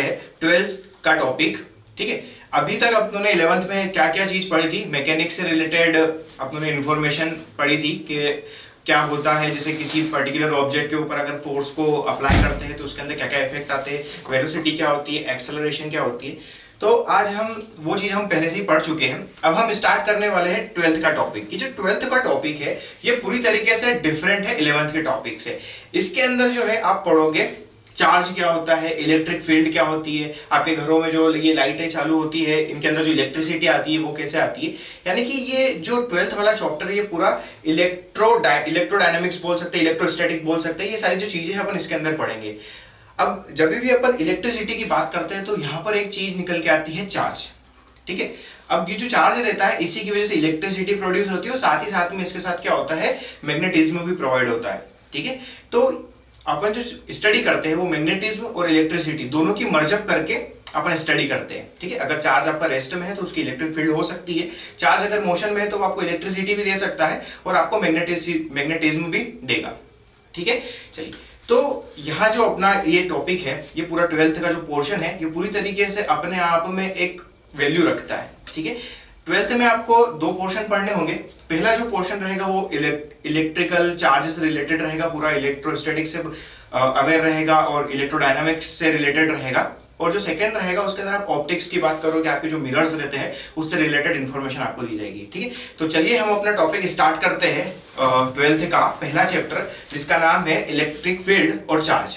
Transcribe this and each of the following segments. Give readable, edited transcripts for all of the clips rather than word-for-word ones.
वाले हैं 12th का टॉपिक। ठीक है, अभी तक अपनों ने 11th में क्या क्या चीज पढ़ी थी, मैकेनिक्स से रिलेटेड अपनों ने इन्फॉर्मेशन पढ़ी थी कि क्या होता है, जैसे किसी पर्टिकुलर ऑब्जेक्ट के ऊपर अगर फोर्स को अप्लाई करते हैं तो उसके अंदर क्या क्या इफेक्ट आते हैं, वेलोसिटी क्या होती है, एक्सेलरेशन क्या होती है। तो आज हम वो चीज हम पहले से ही पढ़ चुके हैं। अब हम स्टार्ट करने वाले हैं 12th का टॉपिक। ये जो 12th का टॉपिक है ये पूरी तरीके से डिफरेंट है 11th के टॉपिक से। इसके अंदर जो है आप पढ़ोगे चार्ज क्या होता है, इलेक्ट्रिक फील्ड क्या होती है, आपके घरों में जो ये लाइटें चालू होती है इनके अंदर जो इलेक्ट्रिसिटी आती है वो कैसे आती है। यानी कि ये जो 12th वाला चैप्टर है ये पूरा इलेक्ट्रोडायनेमिक्स बोल सकते हैं, इलेक्ट्रोस्टैटिक बोल सकते हैं, ये सारी जो चीजें अपन इसके अंदर पढ़ेंगे। अब जब भी अपन इलेक्ट्रिसिटी की बात करते हैं तो यहाँ पर एक चीज निकल के आती है, चार्ज। ठीक है, अब ये जो चार्ज रहता है इसी की वजह से इलेक्ट्रिसिटी प्रोड्यूस होती है और साथ ही साथ में इसके साथ क्या होता है, मैग्नेटिज्म भी प्रोवाइड होता है। ठीक है, तो अपन जो स्टडी करते हैं वो मैग्नेटिज्म और इलेक्ट्रिसिटी दोनों की मर्जअप करके अपन स्टडी करते हैं। ठीक है, अगर चार्ज आपका रेस्ट में है तो उसकी इलेक्ट्रिक फील्ड हो सकती है, चार्ज अगर मोशन में है तो वो आपको इलेक्ट्रिसिटी भी दे सकता है और आपको मैग्नेटिज्म भी देगा। ठीक है, चलिए, तो यहाँ जो अपना ये टॉपिक है, ये पूरा 12th का जो पोर्शन है ये पूरी तरीके से अपने आप में एक वैल्यू रखता है। ठीक है, 12th में आपको दो पोर्शन पढ़ने होंगे। पहला जो पोर्शन रहेगा वो इलेक्ट्रिकल चार्जेस से रिलेटेड रहेगा, पूरा इलेक्ट्रोस्टैटिक से अवेयर रहेगा और इलेक्ट्रोडायनामिक्स से रिलेटेड रहेगा। और जो सेकंड रहेगा उसके अंदर आप ऑप्टिक्स की बात करोगे, आपके जो मिरर्स रहते हैं उससे रिलेटेड इंफॉर्मेशन आपको दी जाएगी। ठीक है, तो चलिए हम अपना टॉपिक स्टार्ट करते हैं 12th का पहला चैप्टर जिसका नाम है इलेक्ट्रिक फील्ड और चार्ज।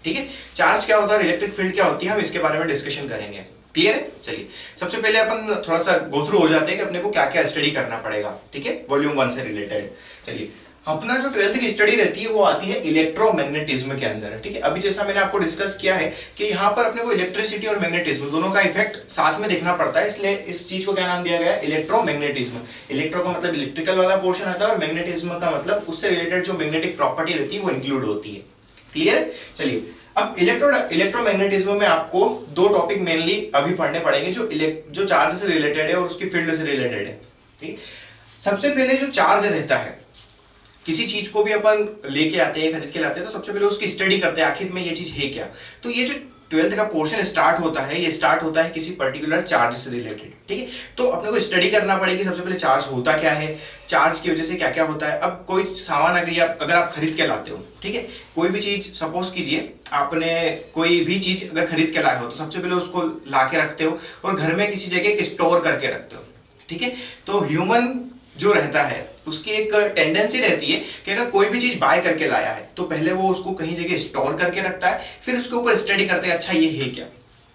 ठीक है, चार्ज क्या होता है और इलेक्ट्रिक फील्ड क्या होती है, हम इसके बारे में डिस्कशन करेंगे। क्लियर है? चलिए, सबसे पहले अपन थोड़ा सा गो थ्रू हो जाते हैं कि अपने को क्या क्या स्टडी करना पड़ेगा। ठीक है, वॉल्यूम 1 से रिलेटेड। चलिए, अपना जो 12th की स्टडी रहती है वो आती है इलेक्ट्रोमैग्नेटिज्म के अंदर। ठीक है, अभी जैसा मैंने आपको डिस्कस किया है कि यहाँ पर अपने को इलेक्ट्रिसिटी और मैग्नेटिज्म दोनों का इफेक्ट साथ में देखना पड़ता है, इसलिए इस चीज को क्या नाम दिया गया है, इलेक्ट्रोमैग्नेटिज्म। इलेक्ट्रो का मतलब इलेक्ट्रिकल वाला पोर्शन आता है और मैग्नेटिज्म का मतलब उससे रिलेटेड जो मैग्नेटिक प्रॉपर्टी रहती है वो इंक्लूड होती है। क्लियर है? चलिए, अब इलेक्ट्रोमैग्नेटिज्म में आपको दो टॉपिक मेनली अभी पढ़ने पड़ेंगे जो चार्ज से रिलेटेड है और उसकी फील्ड से रिलेटेड है। ठीक, सबसे पहले जो चार्ज रहता है, किसी चीज को भी अपन लेके आते हैं, खरीद के लाते हैं तो सबसे पहले उसकी स्टडी करते हैं आखिर में ये चीज है क्या। तो ये जो 12th का पोर्शन स्टार्ट होता है ये स्टार्ट होता है किसी पर्टिकुलर चार्ज से रिलेटेड। ठीक है, तो अपने को स्टडी करना पड़ेगी सबसे पहले चार्ज होता क्या है, चार्ज की वजह से क्या क्या होता है। अब कोई सामान अगर आप खरीद के लाते हो, ठीक है, कोई भी चीज सपोज कीजिए आपने कोई भी चीज अगर खरीद के लाए हो तो सबसे पहले उसको ला के रखते हो और घर में किसी जगह स्टोर करके रखते हो। ठीक है, तो ह्यूमन जो रहता है उसकी एक टेंडेंसी रहती है कि अगर कोई भी चीज बाय करके लाया है तो पहले वो उसको कहीं जगह स्टोर करके रखता है, फिर उसके ऊपर स्टडी करते हैं अच्छा ये है क्या।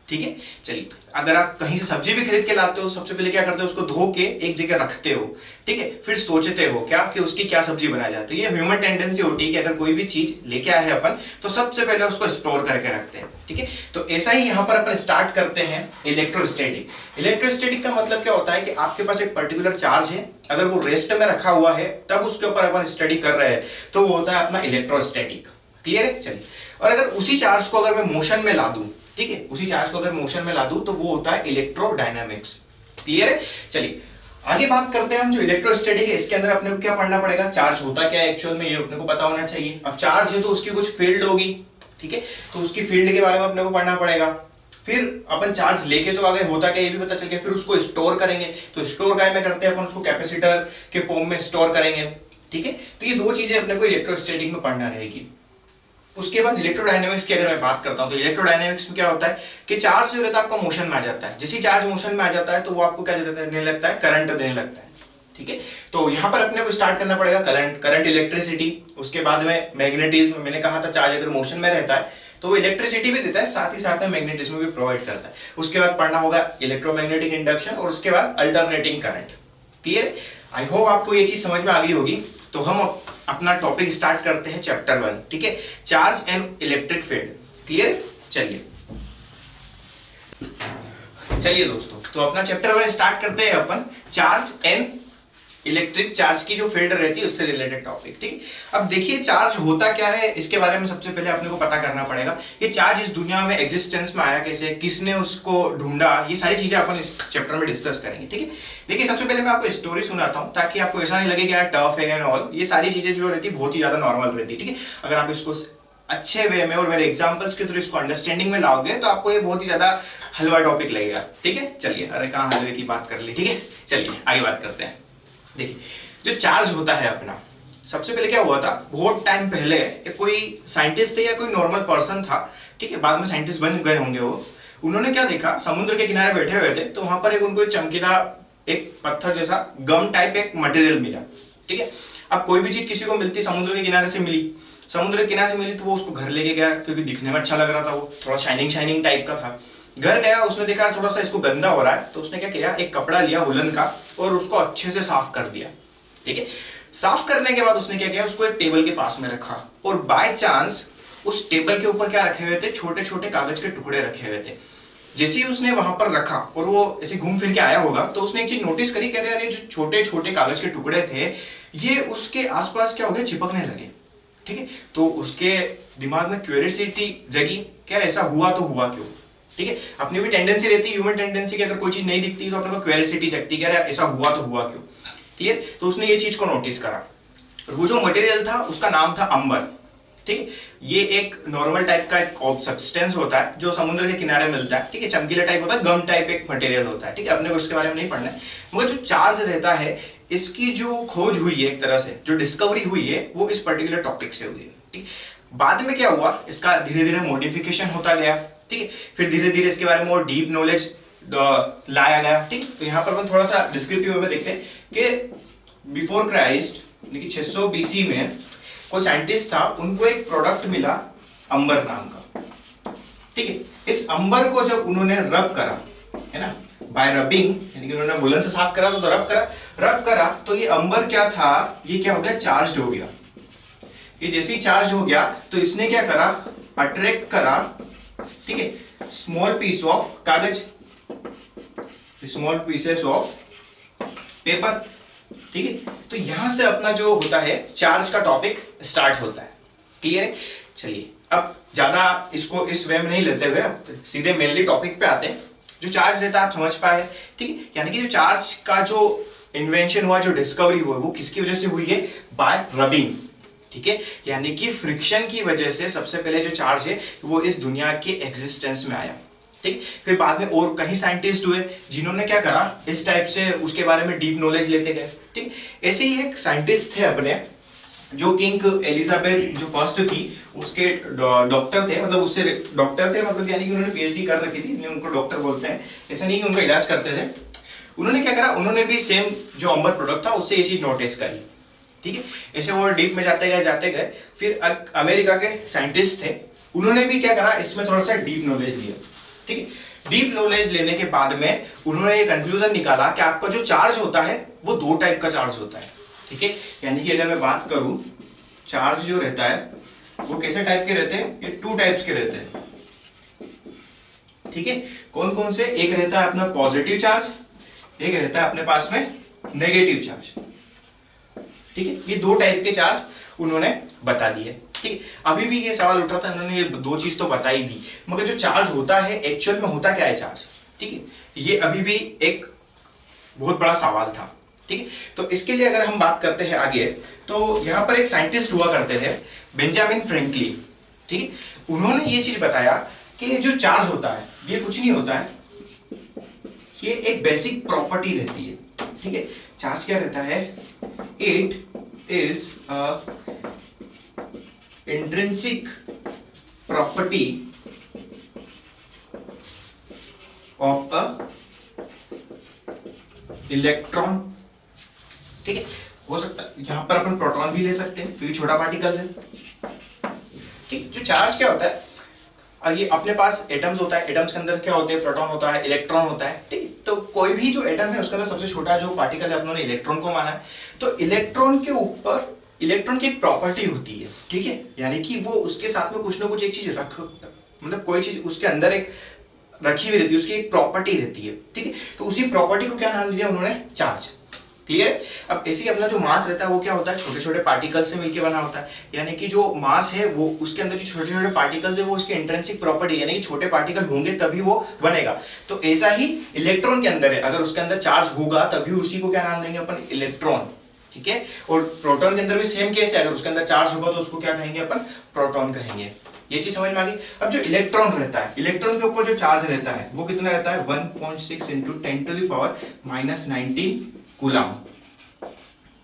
ठीक है, चलिए, अगर आप कहीं से सब्जी भी खरीद के लाते हो सबसे पहले क्या करते हो, उसको धो के एक जगह रखते हो। ठीक है, फिर सोचते हो क्या कि उसकी क्या सब्जी बनाई जाती है। ये ह्यूमन टेंडेंसी होती है कि अगर कोई भी चीज लेके आए हैं अपन तो सबसे पहले उसको स्टोर करके रखते हैं। ठीक है, तो ऐसा ही यहाँ पर अपन स्टार्ट करते हैं इलेक्ट्रोस्टैटिक। इलेक्ट्रोस्टैटिक का मतलब क्या होता है कि आपके पास एक पर्टिकुलर चार्ज है, अगर वो रेस्ट में रखा हुआ है तब उसके ऊपर अपन स्टडी कर रहे हैं तो वो होता है अपना इलेक्ट्रोस्टैटिक। क्लियर है? चलिए, और अगर उसी चार्ज को अगर मैं मोशन में ला दूं, ठीक है, उसी चार्ज को अगर मोशन में ला दूं तो वो होता है इलेक्ट्रोडायनामिक्स। क्लियर है? चलिए, आगे बात करते हैं हम जो इलेक्ट्रोस्टैटिक है इसके अंदर अपने को क्या पढ़ना पड़ेगा, चार्ज होता क्या है एक्चुअल में ये अपने को पता होना चाहिए। अब चार्ज है तो उसकी कुछ फील्ड होगी। ठीक है, तो उसकी फील्ड के बारे में अपने को पढ़ना पड़ेगा। फिर अपन चार्ज लेके तो आगे होता क्या ये भी पता चल गया, फिर उसको स्टोर करेंगे तो स्टोर काय में करते हैं अपन, उसको कैपेसिटर के फॉर्म में स्टोर करेंगे। ठीक है, तो ये दो चीजें अपने को इलेक्ट्रोस्टैटिक में पढ़ना रहेगी। उसके बाद इलेक्ट्रोडायनेमिक्स की अगर मैं बात करता हूं तो इलेक्ट्रोडायनेमिक्स में क्या होता है कि चार्ज जो रहता है आपका मोशन में आ जाता है, जैसे चार्ज मोशन में आ जाता है तो वो आपको क्या देने लगता है, करंट देने लगता है। ठीक है, तो यहाँ पर अपने को स्टार्ट करना पड़ेगा करंट इलेक्ट्रिसिटी, उसके बाद में मैग्नेटिज्म। मैंने कहा था चार्ज अगर मोशन में रहता है तो वो इलेक्ट्रिसिटी भी देता है, साथ ही साथ में मैग्नेटिज्म भी प्रोवाइड करता है। उसके बाद पढ़ना होगा इलेक्ट्रोमैग्नेटिक इंडक्शन और उसके बाद alternating current. Clear? I hope आपको ये चीज समझ में आ गई होगी। तो हम अपना टॉपिक स्टार्ट करते हैं चैप्टर 1। ठीक है, charge and electric field. Clear? चलिए दोस्तों, तो अपना चैप्टर 1 स्टार्ट करते हैं अपन चार्ज एंड इलेक्ट्रिक चार्ज की जो फील्ड रहती है उससे रिलेटेड टॉपिक। ठीक है, अब देखिए चार्ज होता क्या है इसके बारे में सबसे पहले अपने को पता करना पड़ेगा। ये चार्ज इस दुनिया में एग्जिस्टेंस में आया कैसे, किसने उसको ढूंढा, ये सारी चीजें अपन इस चैप्टर में डिस्कस करेंगे। ठीक है, देखिए सबसे पहले मैं आपको स्टोरी सुनाता हूँ ताकि आपको ऐसा नहीं लगे कि यार टफ है एंड ऑल। ये सारी चीजें जो रहती है बहुत ही ज्यादा नॉर्मल रहती है। ठीक है, अगर आप इसको अच्छे वे में और मेरे एग्जांपल्स के थ्रू इसको अंडरस्टैंडिंग में लाओगे तो आपको ये बहुत ही ज्यादा हलवा टॉपिक लगेगा। ठीक है, चलिए, अरे कहाँ हलवे की बात कर ली। ठीक है, चलिए आगे बात करते हैं। देखिए, जो चार्ज होता है अपना, सबसे पहले क्या हुआ था, बहुत टाइम पहले कोई साइंटिस्ट थे या कोई नॉर्मल पर्सन था, ठीक है, बाद में साइंटिस्ट बन गए होंगे वो, उन्होंने क्या देखा, समुद्र के किनारे बैठे हुए थे तो वहां पर उनको एक चमकीला एक पत्थर जैसा गम टाइप एक मटेरियल मिला। ठीक है, अब कोई भी चीज किसी को मिलती, समुद्र के किनारे से मिली, समुद्र के किनारे से मिली तो वो उसको घर लेके गया, क्योंकि दिखने में अच्छा लग रहा था, वो थोड़ा शाइनिंग शाइनिंग टाइप का था। घर गया, उसने देखा थोड़ा सा इसको गंदा हो रहा है, तो उसने क्या किया, एक कपड़ा लिया वुलन का और उसको अच्छे से साफ कर दिया। ठीक है, साफ करने के बाद उसने क्या किया, उसको एक टेबल के पास में रखा और बाय चांस उस टेबल के ऊपर क्या रखे हुए थे, छोटे छोटे कागज के टुकड़े रखे हुए थे। जैसे ही उसने वहां पर रखा और वो ऐसे घूम फिर के आया होगा, तो उसने एक चीज नोटिस करी, कह रहे यार ये जो छोटे छोटे कागज के टुकड़े थे ये उसके आसपास क्या हो गया, चिपकने लगे। ठीक है, तो उसके दिमाग में क्यूरियोसिटी जगी, क्या ऐसा हुआ तो हुआ क्यों। ठीक है, अपनी भी टेंडेंसी रहती है, ह्यूमन टेंडेंसी की, अगर कोई चीज नहीं दिखती तो अपने को क्यूरियोसिटी जगती, कह रहा ऐसा हुआ तो हुआ क्यों। क्लियर, तो उसने ये चीज को नोटिस करा। वो जो मटेरियल था उसका नाम था अंबर। ठीक है, ये एक नॉर्मल टाइप का एक सब्सटेंस होता है जो समुद्र के किनारे मिलता है। ठीक है, चमकीला टाइप होता है, गम टाइप एक मटेरियल होता है। ठीक है, अपने को उसके बारे में नहीं पढ़ना है, मगर जो चार्ज रहता है इसकी जो खोज हुई है, एक तरह से जो डिस्कवरी हुई है वो इस पर्टिकुलर टॉपिक से हुई है। ठीक, बाद में क्या हुआ, इसका धीरे धीरे मॉडिफिकेशन होता गया। ठीक है, फिर धीरे धीरे इसके बारे में और डीप नॉलेज लाया गया। ठीक, तो यहाँ पर हम थोड़ा सा डिस्क्रिप्टिव वे में देखते हैं कि बिफोर क्राइस्ट यानी कि 600 बीसी में कोई साइंटिस्ट था, उनको एक प्रोडक्ट मिला अंबर नाम का। ठीक है, इस अंबर को जब उन्होंने रब करा, है ना, बाय रबिंग, यानी कि उन्होंने वुलन से साफ करा तो रब करा तो ये अंबर क्या था, ये क्या हो गया, चार्ज हो गया। ये जैसे ही चार्ज हो गया तो इसने क्या करा, अट्रैक्ट करा, ठीक है, स्मॉल पीस ऑफ कागज, स्मॉल पीसेस ऑफ पेपर। ठीक है, तो यहां से अपना जो होता है चार्ज का टॉपिक स्टार्ट होता है। क्लियर है, चलिए अब ज्यादा इसको इस वे में नहीं लेते हुए अब सीधे मेनली टॉपिक पे आते हैं। जो चार्ज रहता है आप समझ पाए, ठीक है, यानी कि जो चार्ज का जो इन्वेंशन हुआ, जो डिस्कवरी हुआ, वो किसकी वजह से हुई है, बाय रबिंग। ठीक है, यानी कि फ्रिक्शन की वजह से सबसे पहले जो चार्ज है वो इस दुनिया के एग्जिस्टेंस में आया। ठीक, फिर बाद में और कई साइंटिस्ट हुए जिन्होंने क्या करा, इस टाइप से उसके बारे में डीप नॉलेज लेते गए। ठीक, ऐसे ही एक साइंटिस्ट थे अपने, जो किंग एलिजाबेथ जो फर्स्ट थी उसके डॉक्टर थे, मतलब उससे डॉक्टर थे, मतलब यानी कि उन्होंने पीएचडी कर रखी थी, इसलिए उनको डॉक्टर बोलते हैं। ऐसा नहीं कि उनका इलाज करते थे। उन्होंने क्या करा, उन्होंने भी सेम जो अंबर प्रोडक्ट था उससे ये चीज नोटिस करी। ठीक है, ऐसे वो डीप में जाते गए। फिर अमेरिका के साइंटिस्ट थे, उन्होंने भी क्या करा, इसमें थोड़ा सा डीप नॉलेज लिया। ठीक है, डीप नॉलेज लेने के बाद में उन्होंने ये कंक्लूजन निकाला कि आपका जो चार्ज होता है वो दो टाइप का चार्ज होता है। ठीक है, यानी कि अगर मैं बात करूं, चार्ज जो रहता है वो कैसे टाइप के रहते हैं, ये टू टाइप्स के रहते हैं। ठीक है, कौन कौन से, एक रहता है अपना पॉजिटिव चार्ज, एक रहता है अपने पास में नेगेटिव चार्ज। ठीक है, ये दो टाइप के चार्ज उन्होंने बता दिए। ठीक है, अभी भी ये सवाल उठ रहा था, उन्होंने ये दो चीज तो बता ही दी, मगर जो चार्ज होता है एक्चुअल में होता क्या है चार्ज। ठीक है, ये अभी भी एक बहुत बड़ा सवाल था। ठीक है, तो इसके लिए अगर हम बात करते हैं आगे, तो यहाँ पर एक साइंटिस्ट हुआ करते थे, बेंजामिन फ्रैंकलिन। ठीक है, उन्होंने ये चीज बताया कि जो चार्ज होता है ये कुछ नहीं होता है, ये एक बेसिक प्रॉपर्टी रहती है। ठीक है, चार्ज क्या रहता है, it is intrinsic property of a electron. ठीक है, हो सकता है यहां पर अपन प्रोटॉन भी ले सकते हैं क्योंकि छोटा पार्टिकल है। ठीक, जो चार्ज क्या होता है, और ये अपने पास एटम्स होता है, एटम्स के अंदर क्या होते हैं, प्रोटॉन होता है, इलेक्ट्रॉन होता है। ठीक, तो कोई भी जो एटम है उसके अंदर सबसे छोटा जो पार्टिकल है, अपनों ने इलेक्ट्रॉन को माना है। तो इलेक्ट्रॉन के ऊपर इलेक्ट्रॉन की एक प्रॉपर्टी होती है। ठीक है, यानी कि वो उसके साथ में कुछ ना कुछ एक चीज मतलब कोई चीज उसके अंदर एक रखी हुई रहती है, उसकी एक प्रॉपर्टी रहती है। ठीक है, तो उसी प्रॉपर्टी को क्या नाम दिया उन्होंने, चार्ज। क्लियर, अब ऐसे ही अपना जो मास रहता है वो क्या होता है, छोटे छोटे पार्टिकल से मिलकर बना होता है। यानी कि जो मास है वो उसके अंदर जो छोटे छोटे पार्टिकल्स है वो उसके इंट्रिंसिक प्रॉपर्टी, यानी कि छोटे पार्टिकल होंगे तभी वो बनेगा। तो ऐसा ही इलेक्ट्रॉन के अंदर है, अगर उसके अंदर चार्ज होगा तभी उसी को क्या नाम देंगे अपन, इलेक्ट्रॉन। ठीक है। और प्रोटॉन के अंदर भी सेम केस है, अगर उसके अंदर चार्ज होगा तो उसको क्या कहेंगे अपन, प्रोटॉन कहेंगे। ये चीज समझ में आ गई। अब जो इलेक्ट्रॉन रहता है, इलेक्ट्रॉन के ऊपर जो चार्ज रहता है वो कितना रहता है, 1.6 इंटू 10⁻⁻⁹ कूलम।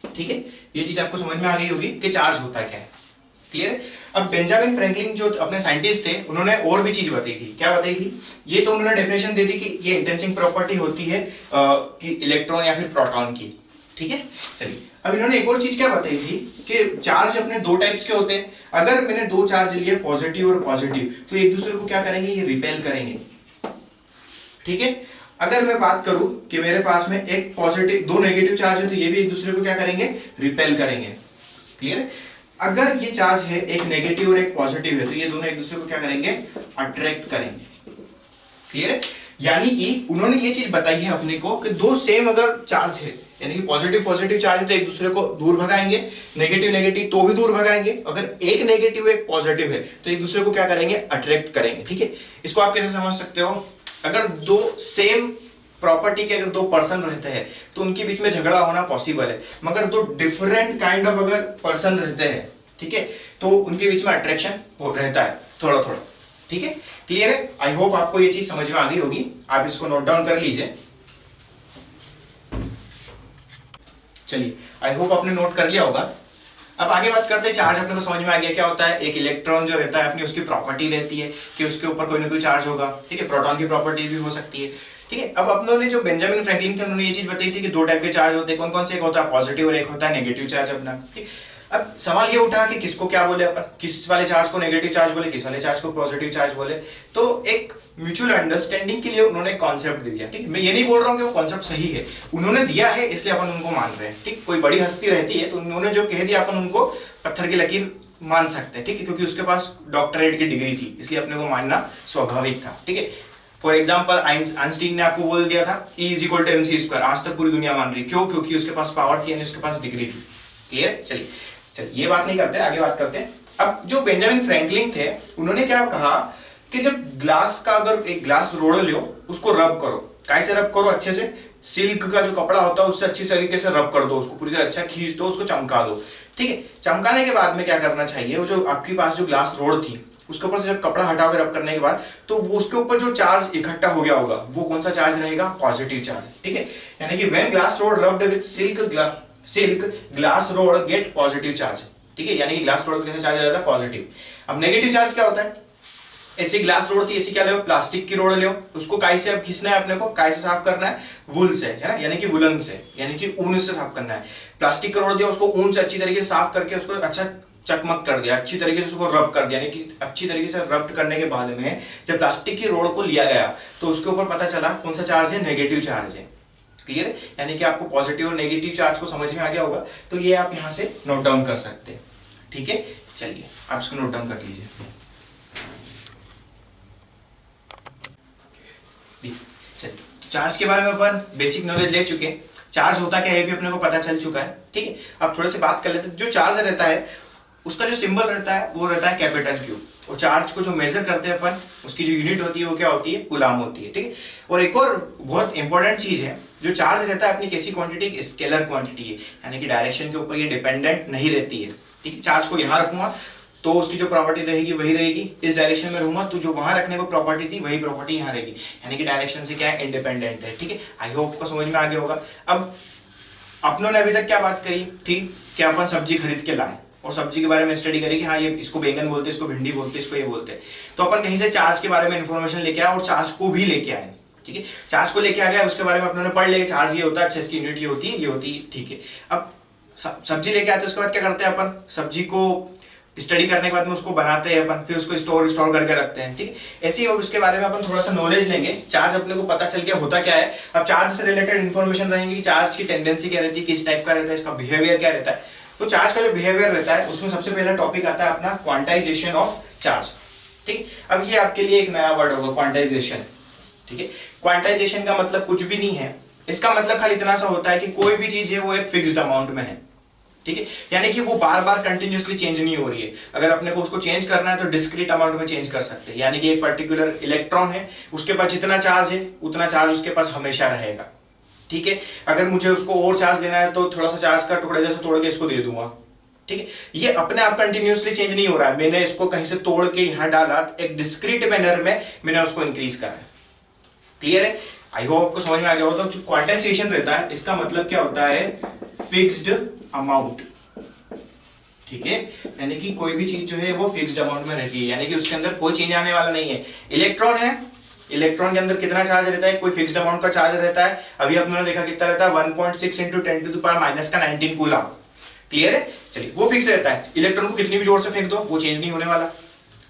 ठीक है, ये चीज आपको समझ में आ गई होगी कि चार्ज होता क्या है। क्लियर है। अब बेंजामिन फ्रैंकलिन जो अपने साइंटिस्ट थे, उन्होंने और भी चीज बताई थी। क्या बताई थी, ये तो उन्होंने डेफिनेशन दे दी कि ये इंटेंसिंग प्रॉपर्टी होती है कि इलेक्ट्रॉन या फिर प्रोटॉन की। ठीक है, चलिए अब इन्होंने एक और चीज क्या बताई थी कि चार्ज अपने दो टाइप्स के होते हैं। अगर मैंने दो चार्ज लिए पॉजिटिव और पॉजिटिव, तो एक दूसरे को क्या करेंगे, ये रिपेल करेंगे। ठीक है, अगर मैं बात करूं कि मेरे पास में एक पॉजिटिव, दो नेगेटिव चार्ज है, तो ये भी एक दूसरे को क्या करेंगे, रिपेल करेंगे। क्लियर है। अगर ये चार्ज है एक नेगेटिव और एक पॉजिटिव है, तो ये दोनों एक दूसरे को क्या करेंगे, अट्रैक्ट करेंगे। क्लियर है। यानी कि उन्होंने ये चीज बताई है अपने को कि दो सेम अगर चार्ज है, यानी कि पॉजिटिव पॉजिटिव चार्ज है तो एक दूसरे को दूर भगाएंगे, नेगेटिव नेगेटिव तो भी दूर भगाएंगे। अगर एक नेगेटिव एक पॉजिटिव है तो एक दूसरे को क्या करेंगे, अट्रैक्ट करेंगे। ठीक है, इसको आप कैसे समझ सकते हो, अगर दो सेम प्रॉपर्टी के अगर दो पर्सन रहते हैं तो उनके बीच में झगड़ा होना पॉसिबल है, मगर दो डिफरेंट काइंड ऑफ अगर पर्सन रहते हैं, ठीक है, तो उनके बीच में अट्रैक्शन रहता है थोड़ा थोड़ा। ठीक है, क्लियर है। आई होप आपको ये चीज समझ में आ गई होगी, आप इसको नोट डाउन कर लीजिए। चलिए, आई होप आपने नोट कर लिया होगा। अब आगे बात करते हैं, चार्ज अपने को समझ में आ गया क्या होता है। एक इलेक्ट्रॉन जो रहता है अपनी उसकी प्रॉपर्टी रहती है कि उसके ऊपर कोई ना कोई चार्ज होगा। ठीक है, प्रोटॉन की प्रॉपर्टी भी हो सकती है। ठीक है, अब अपनों ने जो बेंजामिन फ्रैंकलिन थे उन्होंने ये चीज बताई थी कि दो टाइप के चार्ज होते हैं। कौन कौन से, एक होता है पॉजिटिव और एक होता है नेगेटिव चार्ज अपना। ठीक, अब सवाल ये उठा कि किसको क्या बोले अपन, किस वाले चार्ज को नेगेटिव चार्ज बोले, किस वाले चार्ज को पॉजिटिव चार्ज बोले। तो एक म्यूचुअल अंडरस्टैंडिंग के लिए उन्होंने कॉन्सेप्ट दे दिया। ठीक, मैं ये नहीं बोल रहा हूँ कि वो कॉन्सेप्ट सही है, उन्होंने दिया है इसलिए अपन उनको मान रहे हैं। ठीक, कोई बड़ी हस्ती रहती है तो उन्होंने जो कह दिया अपन उनको पत्थर की लकीर मान सकते हैं। ठीक है, क्योंकि उसके पास डॉक्टरेट की डिग्री थी इसलिए अपने को मानना स्वाभाविक था। ठीक है, फॉर एग्जाम्पल आइंस्टीन ने आपको बोल दिया था E=mc², आज तक पूरी दुनिया मान रही। क्यों, क्योंकि उसके पास पावर थी यानी उसके पास डिग्री थी। क्लियर। चलिए ये बात नहीं करते, आगे बात करते हैं। अब जो बेंजामिन फ्रैंकलिन थे उन्होंने क्या कहा कि जब ग्लास का, अगर एक ग्लास रोड लो, उसको रब करो। कैसे रब करो, अच्छे से सिल्क का जो कपड़ा होता है उससे अच्छी तरीके से रब कर दो, उसको पूरी तरह अच्छा खींच दो, उसको चमका दो। ठीक है, चमकाने के बाद में क्या करना चाहिए, वो जो आपके पास जो ग्लास रोड थी उसके ऊपर से जब कपड़ा हटा के रब करने के बाद, तो वो उसके ऊपर जो चार्ज इकट्ठा हो गया होगा वो कौन सा चार्ज रहेगा, पॉजिटिव चार्ज। ठीक है, यानी कि when glass rod rubbed with silk glass rod gate positive charge. ठीक है, यानी कि ग्लास रोड कैसे चार्ज आ जाता है, पॉजिटिव। अब नेगेटिव चार्ज क्या होता है, ऐसी ग्लास रोड थी, ऐसी क्या ले, प्लास्टिक की रोड ले, उसको काय से अब खींचना है अपने को, काय से साफ करना है, वुल से, है ना, यानी कि वुलन से, यानी कि ऊन से साफ करना है। प्लास्टिक का रोड दिया, उसको ऊन से अच्छी तरीके से साफ करके उसको अच्छा चकमक कर दिया, अच्छी तरीके से उसको रब कर दिया, यानी कि अच्छी तरीके से रब करने के बाद में जब प्लास्टिक की रोड को लिया गया तो उसके ऊपर पता चला कौन सा चार्ज है, नेगेटिव चार्ज है। क्लियर है, यानी कि आपको पॉजिटिव और नेगेटिव चार्ज को समझ में आ गया होगा, तो ये आप यहाँ से नोट डाउन कर सकते हैं। ठीक है, चलिए आप इसको नोट डाउन कर लीजिए। चलिए, चार्ज के बारे में अपन बेसिक नॉलेज ले चुके हैं, चार्ज होता क्या है भी अपने को पता चल चुका है। ठीक है, अब थोड़े से बात कर लेते हैं। जो चार्ज रहता है उसका जो सिंबल रहता है वो रहता है कैपिटल क्यू, और चार्ज को जो मेजर करते हैं अपन, उसकी जो यूनिट होती है वो क्या होती है, कूलाम होती है। ठीक है, और एक और बहुत इंपॉर्टेंट चीज है, जो चार्ज रहता है अपनी कैसी क्वांटिटी, स्केलर क्वांटिटी है, यानी कि डायरेक्शन के ऊपर ये डिपेंडेंट नहीं रहती है। ठीक है, चार्ज को यहाँ रखूंगा तो उसकी जो प्रॉपर्टी रहेगी वही रहेगी, इस डायरेक्शन में रहूंगा तो जो वहां रखने को प्रॉपर्टी थी वही प्रॉपर्टी यहाँ रहेगी, यानी कि डायरेक्शन से क्या है, इंडिपेंडेंट है। ठीक है, आई होप को समझ में आ गया होगा। अब अपनों ने अभी तक क्या बात करी थी कि अपन सब्जी खरीद के लाए और सब्जी के बारे में स्टडी करी कि हाँ ये इसको बैंगन बोलते हैं, इसको भिंडी बोलते हैं, इसको ये बोलते हैं। तो अपन कहीं से चार्ज के बारे में इन्फॉर्मेशन लेके आए और चार्ज को भी लेके आए। ठीक है, चार्ज को लेके आ गया, उसके बारे में अपनों ने पढ़ लिया, चार्ज ये होता है, अच्छा इसकी यूनिट ये होती है, ये होती है। ठीक है, अब सब्जी लेके आते हैं, उसके बाद क्या करते हैं अपन, सब्जी को स्टडी करने के बाद में उसको बनाते हैं अपन, फिर उसको स्टोर करके रखते हैं। ठीक है, ऐसे ही उसके बारे में अपन थोड़ा सा नॉलेज लेंगे। चार्ज अपने को पता चल गया होता क्या है। अब चार्ज से रिलेटेड इन्फॉर्मेशन रहेंगी, चार्ज की टेंडेंसी क्या रहती है, किस टाइप का रहता है, इसका बिहेवियर क्या रहता है। तो चार्ज का जो बिहेवियर रहता है उसमें सबसे पहला टॉपिक आता है अपना क्वांटाइजेशन ऑफ चार्ज। ठीक, अब ये आपके लिए एक नया वर्ड होगा, क्वांटाइजेशन। ठीक है, क्वांटाइजेशन का मतलब कुछ भी नहीं है, इसका मतलब खाली इतना सा होता है कि कोई भी चीज है वो एक फिक्स्ड अमाउंट में है। ठीक है, यानी कि वो बार बार कंटिन्यूअसली चेंज नहीं हो रही है। अगर अपने को उसको चेंज करना है तो डिस्क्रीट अमाउंट में चेंज कर सकते हैं, यानी कि एक पर्टिकुलर इलेक्ट्रॉन है, उसके पास जितना चार्ज है उतना चार्ज उसके पास हमेशा रहेगा। ठीक है, अगर मुझे उसको और चार्ज देना है तो थोड़ा सा चार्ज का टुकड़ा जैसे तोड़ के इसको दे दूंगा। ठीक है, ये अपने आप कंटिन्यूअसली चेंज नहीं हो रहा है, मैंने इसको कहीं से तोड़ के यहां डाला, एक डिस्क्रीट मैनर में मैंने उसको इंक्रीज करा है। क्लियर है? आई होप आपको समझ में आ गया होगा। तो जो क्वांटाइजेशन रहता है इसका मतलब क्या होता है, फिक्स्ड अमाउंट। ठीक है, यानी कि कोई भी चीज जो है वो फिक्स्ड अमाउंट में रहती है, यानी कि उसके अंदर कोई चेंज आने वाला नहीं है। इलेक्ट्रॉन है, इलेक्ट्रॉन के अंदर कितना चार्ज रहता है, कोई फिक्स्ड अमाउंट का चार्ज रहता है। अभी आपने देखा कितना रहता है, 1.6 into 10 to the power minus का 19 कूलम। क्लियर है? चलिए, वो फिक्स रहता है, इलेक्ट्रॉन को कितनी भी जोर से फेंक दो वो चेंज नहीं होने वाला।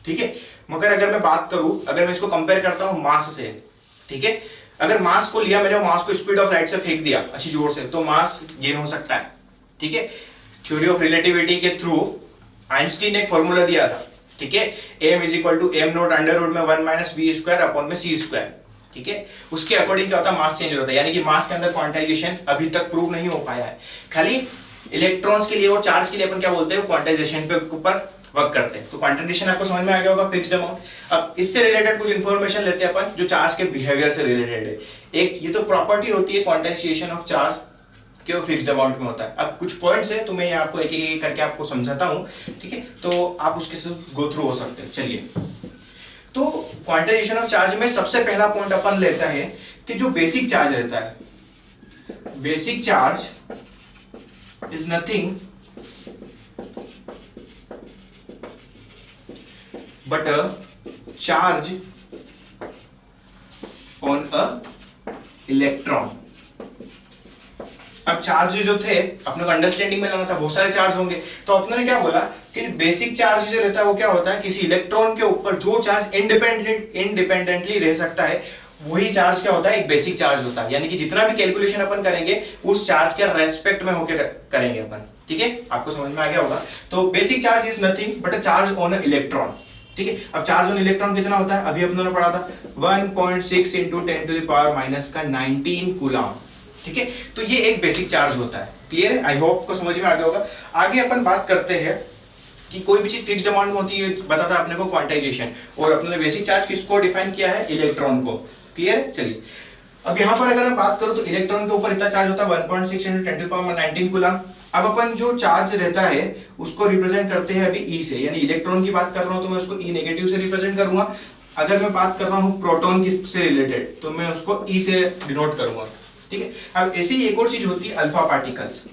ठीक है, मगर अगर मैं बात करूं, अगर मैं इसको कंपेयर करता हूं मास से, ठीक है, अगर मास को लिया मैंने, मास को स्पीड ऑफ लाइट से फेंक दिया अच्छी जोर से, तो मास गेन हो सकता है। ठीक है, थ्योरी ऑफ रिलेटिविटी के थ्रू आइंस्टीन ने एक फॉर्मूला दिया था। ठीक है, m is equal to M naught under root में 1 माइनस बी स्क्वायर अपॉन में सी स्क्वायर। ठीक है, उसके अकॉर्डिंग क्या होता है, मास चेंज होता है, यानी कि मास के अंदर क्वांटाइजेशन अभी तक प्रूव नहीं हो पाया है। खाली इलेक्ट्रॉन्स के लिए और चार्ज के लिए अपन क्या बोलते हैं, क्वांटाइजेशन पे ऊपर वर्क करते हैं। तो क्वांटाइजेशन आपको समझ में आ गया होगा, फिक्स्ड अमाउंट। अब इससे रिलेटेड कुछ इंफॉर्मेशन लेते हैं अपन, जो चार्ज के बिहेवियर से रिलेटेड है। एक ये तो प्रॉपर्टी होती है क्वांटाइजेशन ऑफ चार्ज कि वो फिक्स्ड अमाउंट में होता है। अब कुछ पॉइंट्स है तो मैं यहाँ आपको एक एक करके आपको समझाता हूँ। ठीक है, तो आप उसके साथ गो थ्रू हो सकते हैं। चलिए, तो क्वांटाइजेशन ऑफ चार्ज में सबसे पहला पॉइंट अपन लेता है कि जो बेसिक चार्ज रहता है, basic charge is nothing but a charge on a electron. अब चार्ज जो थे अपने को अंडरस्टैंडिंग में लाना था, बहुत सारे चार्ज होंगे, तो अपने ने क्या बोला कि बेसिक चार्ज जो रहता है वो क्या होता है, किसी इलेक्ट्रॉन के ऊपर जो चार्ज इंडिपेंडेंटली रह सकता है वही चार्ज क्या होता है, एक बेसिक चार्ज होता है। यानी कि जितना भी कैलकुलेशन अपन करेंगे उस चार्ज के रेस्पेक्ट में होकर करेंगे अपन। ठीक है, आपको समझ में आ गया होगा। तो basic charge is nothing but a charge on a electron. ठीक है, अब चार्ज ऑन इलेक्ट्रॉन कितना होता है, अभी अपने ने पढ़ा था 1.6 into 10 to the power minus का 19 कूलम। ठीक है, तो ये एक बेसिक चार्ज होता है। क्लियर है? आई होप को समझ में आ गया होगा। आगे अपन बात करते हैं कि कोई भी चीज फिक्स्ड अमाउंट में होती है, बताता है अपने को क्वांटाइजेशन, और अपने ने बेसिक चार्ज किसको डिफाइन किया है, इलेक्ट्रॉन को। क्लियर है? चलिए, अब यहां पर अगर मैं बात करूं तो इलेक्ट्रॉन के ऊपर इतना चार्ज होता है 1.6 into 10 to the power 19 coulomb. अब अपन जो चार्ज रहता है उसको रिप्रेजेंट करते हैं अभी ई से, यानी इलेक्ट्रॉन की बात कर रहा हूं तो मैं उसको ई नेगेटिव से रिप्रेजेंट करूंगा। अगर मैं बात कर रहा हूं प्रोटॉन की से रिलेटेड तो मैं उसको ई से डिनोट करूंगा। ठीक है, अब ऐसी ही एक और चीज होती है अल्फा पार्टिकल्स।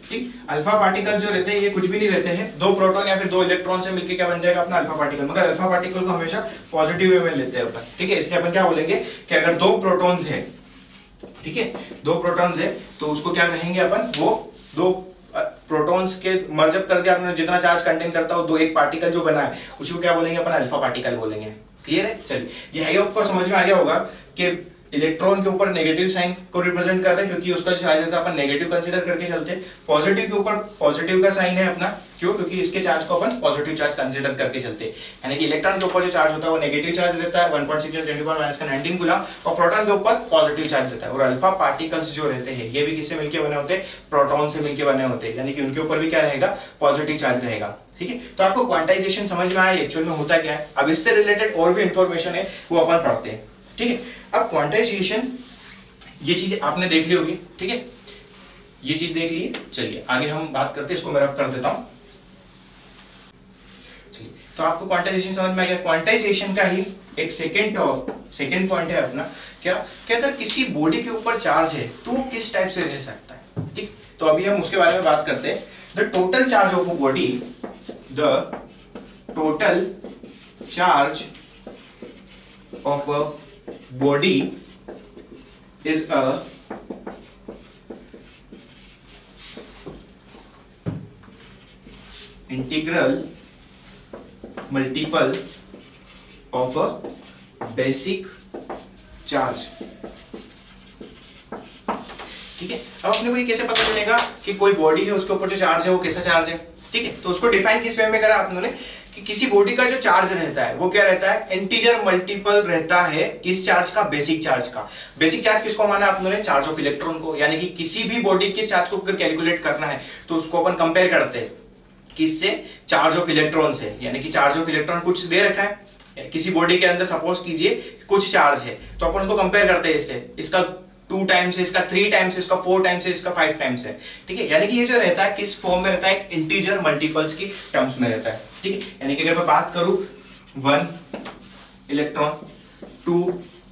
ठीक, अल्फा पार्टिकल जो रहते हैं ये कुछ भी नहीं रहते हैं, दो प्रोटॉन या फिर दो इलेक्ट्रॉन से मिलकर क्या बन जाएगा अपना अल्फा पार्टिकल। मगर अल्फा पार्टिकल को हमेशा पॉजिटिव वे में लेते हैं अपन। ठीक है, इसलिए अपन क्या बोलेंगे कि अगर दो प्रोटॉन्स है, ठीक है, दो प्रोटॉन्स है तो उसको क्या कहेंगे अपन, वो दो प्रोटॉन्स के मर्जअप कर दिया आपने, जितना चार्ज कंटेन करता हो दो एक पार्टिकल जो बना है उसको क्या बोलेंगे अपन, अल्फा पार्टिकल बोलेंगे। क्लियर है? चलिए, ये है आपको समझ में आ गया होगा कि इलेक्ट्रॉन के ऊपर नेगेटिव साइन को रिप्रेजेंट करते हैं क्योंकि उसका जो चार्ज रहता है अपन नेगेटिव कंसीडर करके चलते हैं। पॉजिटिव के ऊपर पॉजिटिव का साइन है अपना, क्यों, क्योंकि इसके चार्ज को अपन पॉजिटिव चार्ज कंसीडर करके चलते हैं। यानी कि इलेक्ट्रॉन के ऊपर जो चार्ज होता है वो नेगेटिव चार्ज रहता है 1.6 × 10⁻⁻⁹ कूलम, और प्रोटॉन के ऊपर पॉजिटिव चार्ज रहता है। और अल्फा पार्टिकल्स जो रहते हैं ये भी किससे मिलकर बने होते हैं, प्रोटॉन से मिलकर बने होते हैं, यानी कि उनके ऊपर भी क्या रहेगा, पॉजिटिव चार्ज रहेगा। ठीक है, तो आपको क्वांटाइजेशन समझ में आया एक्चुअल में होता क्या है। अब इससे रिलेटेड और भी इंफॉर्मेशन है वो अपन पढ़ते हैं। ठीक है, अब क्वांटाइजेशन ये चीज आपने देख ली होगी। ठीक है, ये चीज देख ली। चलिए आगे हम बात करते हैं, इसको मैं रफ कर देता हूं। चलिए, तो आपको क्वांटाइजेशन समझ में आ गया। क्वांटाइजेशन का ही एक सेकंड पॉइंट है अपना क्या कि अगर किसी बॉडी के ऊपर चार्ज है तो वो किस टाइप से रह सकता है। ठीक, तो अभी हम उसके बारे में बात करते हैं। The total charge of a body, the total charge of a body is a integral multiple of a basic charge। ठीक है, अब अपने को ये कैसे पता चलेगा कि कोई बॉडी है उसके ऊपर जो चार्ज है वो कैसा चार्ज है। ठीक है, तो उसको डिफाइन किस वे में करा आपने कि किसी बॉडी का जो चार्ज रहता है वो क्या रहता है, इंटीजर मल्टीपल रहता है किस चार्ज का, बेसिक चार्ज का। बेसिक चार्ज किसको माना आपने, चार्ज ऑफ इलेक्ट्रॉन को। यानी कि किसी भी बॉडी के चार्ज को अगर कैलकुलेट करना है तो उसको अपन कंपेयर करते हैं किससे, चार्ज ऑफ इलेक्ट्रॉन से। यानी कि चार्ज ऑफ इलेक्ट्रॉन कुछ दे रखा है किसी बॉडी के अंदर, सपोज कीजिए कुछ चार्ज है, तो अपन उसको कंपेयर करते हैं इससे, इसका 2 टाइम्स है इसका, 3 टाइम्स है इसका, 4 टाइम्स है इसका, 5 टाइम्स है। ठीक है, यानी कि ये जो रहता है किस फॉर्म में रहता है, एक इंटीजर मल्टीपल्स की टर्म्स में रहता है। ठीक है, यानी कि अगर मैं बात करूं 1 इलेक्ट्रॉन, 2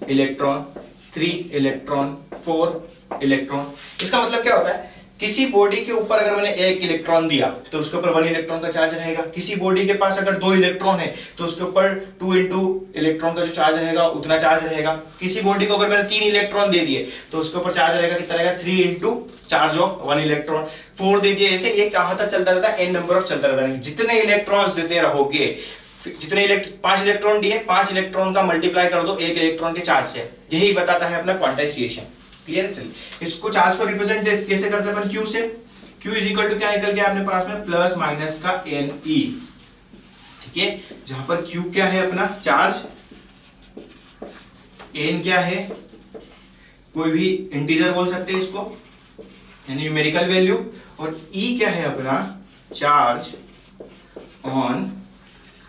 इलेक्ट्रॉन, 3 इलेक्ट्रॉन, 4 इलेक्ट्रॉन, इसका मतलब क्या होता है, किसी बॉडी के ऊपर अगर मैंने 1 इलेक्ट्रॉन दिया तो उसके ऊपर 1 इलेक्ट्रॉन का चार्ज रहेगा। किसी बॉडी के पास अगर 2 इलेक्ट्रॉन है तो उसके ऊपर 2 इंटू इलेक्ट्रॉन का जो चार्ज रहेगा उतना चार्ज रहेगा। किसी बॉडी को अगर मैंने 3 इलेक्ट्रॉन दे दिए तो उसके ऊपर चार्ज रहेगा कितना रहेगा, 3 इंटू चार्ज ऑफ 1 इलेक्ट्रॉन। 4 दे दिए, ऐसे ये कहां तक चलता रहता है, n नंबर ऑफ चलता रहता है। जितने इलेक्ट्रॉन्स देते रहोगे, जितने 5 इलेक्ट्रॉन दिए, 5 इलेक्ट्रॉन का मल्टीप्लाई कर दो 1 इलेक्ट्रॉन के चार्ज से, यही बताता है अपना क्वांटाइजेशन। क्लियर है? चलिए इसको चार्ज को रिप्रेजेंट कैसे करते हैं अपन, Q से। Q इज इक्वल टू क्या निकल गया अपने पास में, प्लस माइनस का Ne। ठीक है, जहां पर Q क्या है अपना चार्ज, N क्या है, कोई भी इंटीजर बोल सकते हैं इसको, यानी न्यूमेरिकल वैल्यू, और E क्या है अपना चार्ज ऑन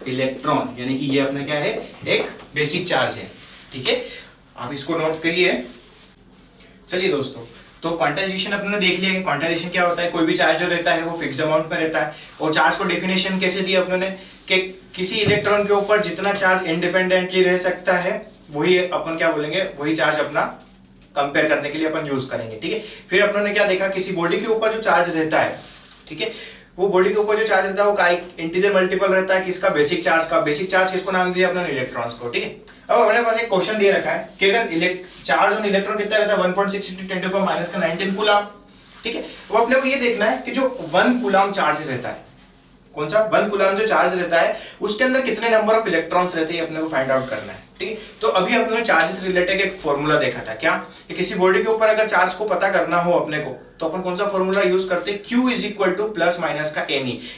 इलेक्ट्रॉन, यानी कि ये अपना क्या है, एक बेसिक चार्ज है। ठीक है, आप इसको नोट करिए। चलिए दोस्तों, तो क्वांटाइजेशन अपने देख लिया कि क्वांटाइजेशन क्या होता है। कोई भी चार्ज जो रहता है वो फिक्स्ड अमाउंट में रहता है, और चार्ज को डेफिनेशन कैसे दी अपने ने कि किसी इलेक्ट्रॉन के ऊपर जितना चार्ज इंडिपेंडेंटली रह सकता है वही अपन क्या बोलेंगे, वही चार्ज अपना कंपेयर करने के लिए अपन यूज करेंगे। ठीक है, फिर अपनों ने क्या देखा, किसी बॉडी के ऊपर जो चार्ज रहता है, ठीक है, वो बॉडी के ऊपर जो चार्ज रहता है वो का इंटीजर मल्टीपल रहता है किसका, बेसिक चार्ज का। बेसिक चार्ज किसको नाम दिया अपने, इलेक्ट्रॉन्स को। ठीक है, अब हमारे पास एक क्वेश्चन दिया रखा है कि अगर चार्ज ऑन इलेक्ट्रॉन कितना रहता है, 1.6 × 10⁻⁻⁹ कूलम। ठीक है, अब अपने को ये देखना है कि जो 1 कूलम चार्ज रहता है, कौन सा 1 कूलम जो चार्ज रहता है उसके अंदर कितने नंबर ऑफ इलेक्ट्रॉन्स रहते हैं अपने को फाइंड आउट करना है। ठीक है, तो अभी अपने चार्जेस रिलेटेड एक फॉर्मूला देखा था, क्या कि किसी बॉडी के ऊपर अगर चार्ज को पता करना हो अपने को तो अपन कौन सा फॉर्मूला यूज करते हैं, Q is equal two plus minus का Ne,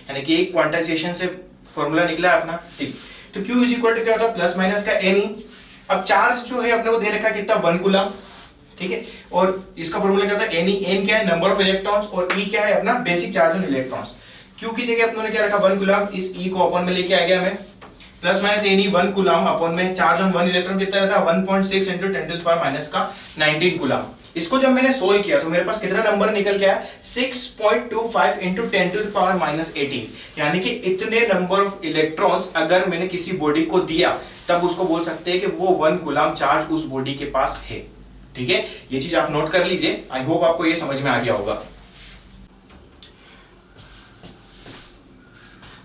यानी कि एक क्वांटाइजेशन से फॉर्मूला निकला है अपना। ठीक, तो Q इज इक्वल टू क्या होता है, प्लस माइनस का Ne। अब चार्ज जो है अपने को दे रखा है कितना, 1 कूलम। ठीक है, और इसका फॉर्मूला क्या होता है, Ne, N क्या है, नंबर ऑफ इलेक्ट्रॉन्स, और E क्या है अपना basic charge on electrons. Q की जगह अपने क्या रखा, 1 कूलम, इस E को अपन में लेके आ गया हमें, प्लस माइनस Ne 1 कूलम अपन में चार्ज ऑन 1 इलेक्ट्रॉन कितना रहता है, 1.6 × 10⁻⁻19 कूलम। इसको जब मैंने सोल्व किया तो मेरे पास कितना नंबर निकल गया, 6.25 × 10⁻18, यानी कि इतने नंबर ऑफ इलेक्ट्रॉन्स अगर मैंने किसी बॉडी को दिया तब उसको बोल सकते हैं कि वो 1 कूलम चार्ज उस बॉडी के पास है। ठीक है, ये चीज आप नोट कर लीजिए, आई होप आपको ये समझ में आ गया होगा।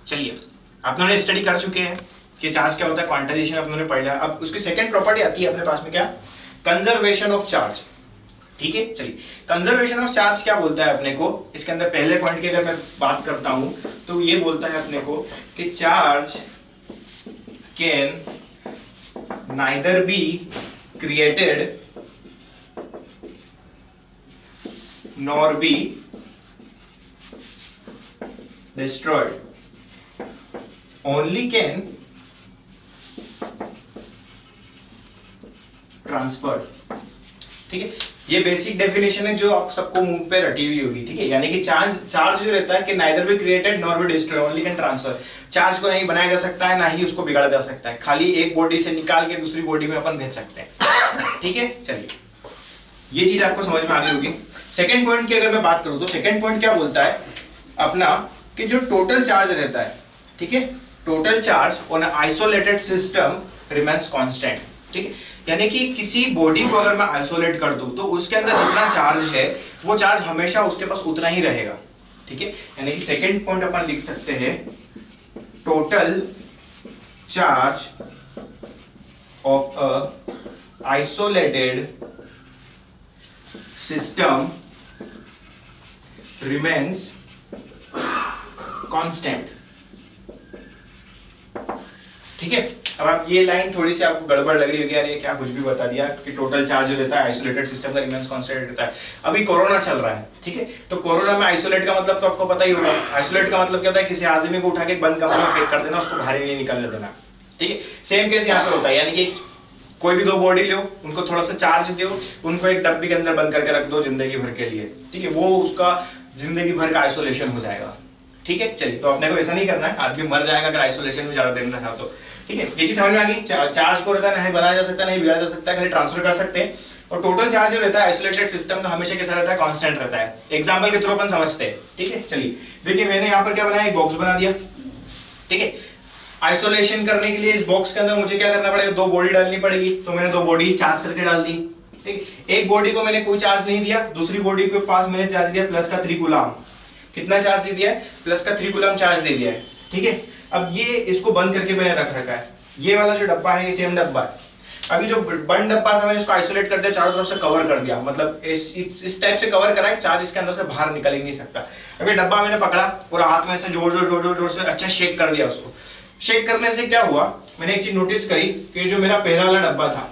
चलिए, आप दोनों स्टडी कर चुके हैं कि चार्ज क्या होता है, क्वांटाइजेशन आप दोनों ने पढ़ लिया। अब उसकी सेकंड प्रॉपर्टी आती है अपने पास में, क्या, कंजर्वेशन ऑफ चार्ज। ठीक है, चलिए कंजर्वेशन ऑफ चार्ज क्या बोलता है अपने को, इसके अंदर पहले पॉइंट की अगर मैं बात करता हूं तो ये बोलता है अपने को कि charge can neither be created nor be destroyed, only can transferred। ठीक है, ये बेसिक डेफिनेशन है जो आप सबको मुंह पे रटी हुई होगी। ठीक है, यानी कि चार्ज जो रहता है कि neither be created nor be destroyed, only can transfer। Charge को नहीं बनाया जा सकता है, ना ही उसको बिगाड़ा जा सकता है, खाली एक बॉडी से निकाल के दूसरी बॉडी में अपन भेज सकते हैं। ठीक है, चलिए ये चीज आपको समझ में आ गई होगी। सेकंड पॉइंट की अगर मैं बात करूं तो सेकंड पॉइंट क्या बोलता है अपना कि जो टोटल चार्ज रहता है, ठीक है, total charge on isolated system remains constant. ठीक है, यानी कि किसी बॉडी को अगर मैं आइसोलेट कर दूं तो उसके अंदर जितना चार्ज है वो चार्ज हमेशा उसके पास उतना ही रहेगा। ठीक है, यानी कि सेकंड पॉइंट अपन लिख सकते हैं, total charge of a isolated system remains constant. ठीक है, अब आप ये लाइन थोड़ी सी आपको गड़बड़ लग रही होगी, यार ये क्या कुछ भी बता दिया कि टोटल चार्ज जो रहता है आइसोलेटेड सिस्टम का रिमेन्स कांस्टेंट रहता है। अभी कोरोना चल रहा है, ठीक है, तो कोरोना में आइसोलेट का मतलब तो आपको पता ही होगा। आइसोलेट का मतलब क्या होता है, किसी आदमी को उठा के बंद कमरे में पैक कर देना, उसको बाहर नहीं निकलने देना। ठीक है, सेम केस यहाँ पे होता है, यानी कि कोई भी 2 बॉडी लो, उनको थोड़ा सा चार्ज दो, उनको एक डब्बी के अंदर बंद करके रख दो जिंदगी भर के लिए। ठीक है, वो उसका जिंदगी भर का आइसोलेशन हो जाएगा। ठीक है, चलिए, तो अपने को ऐसा नहीं करना है, आदमी मर जाएगा अगर आइसोलेशन में ज्यादा देना था तो। ठीक है, ये चीज समझ में आ गई। चार्ज को रहता है नहीं बनाया जा सकता, नहीं बिगाड़ा जा सकता, खाली ट्रांसफर कर सकते हैं। और टोटल चार्ज जो रहता है आइसोलेटेड सिस्टम का हमेशा कैसा रहता है, कांस्टेंट रहता है। एग्जांपल के थ्रू अपन समझते हैं, ठीक है। चलिए देखिए मैंने यहाँ पर क्या बनाया, एक बॉक्स बना दिया, ठीक है। आइसोलेशन करने के लिए इस बॉक्स के अंदर मुझे क्या करना पड़ेगा, दो बॉडी डालनी पड़ेगी, तो मैंने दो बॉडी चार्ज करके डाल दी, ठीक है। एक बॉडी को मैंने कोई चार्ज नहीं दिया, दूसरी बॉडी के पास मैंने चार्ज दिया प्लस का 3 कूलम। कितना चार्ज दिया है, प्लस का 3 कूलम चार्ज दे दिया है, ठीक है। अब ये इसको बंद करके मैंने रख रखा है, ये वाला जो डब्बा है ये सेम डब्बा है। अभी जो बंद डब्बा था मैंने इसको आइसोलेट कर दिया, चारों तरफ से कवर कर दिया, मतलब इस टाइप से कवर करा कि चार्ज इसके अंदर से बाहर निकल ही नहीं सकता। अभी डब्बा मैंने पकड़ा और हाथ में से जोर से अच्छा शेक कर दिया उसको। शेक करने से क्या हुआ, मैंने एक चीज नोटिस करी कि जो मेरा पहला वाला डब्बा था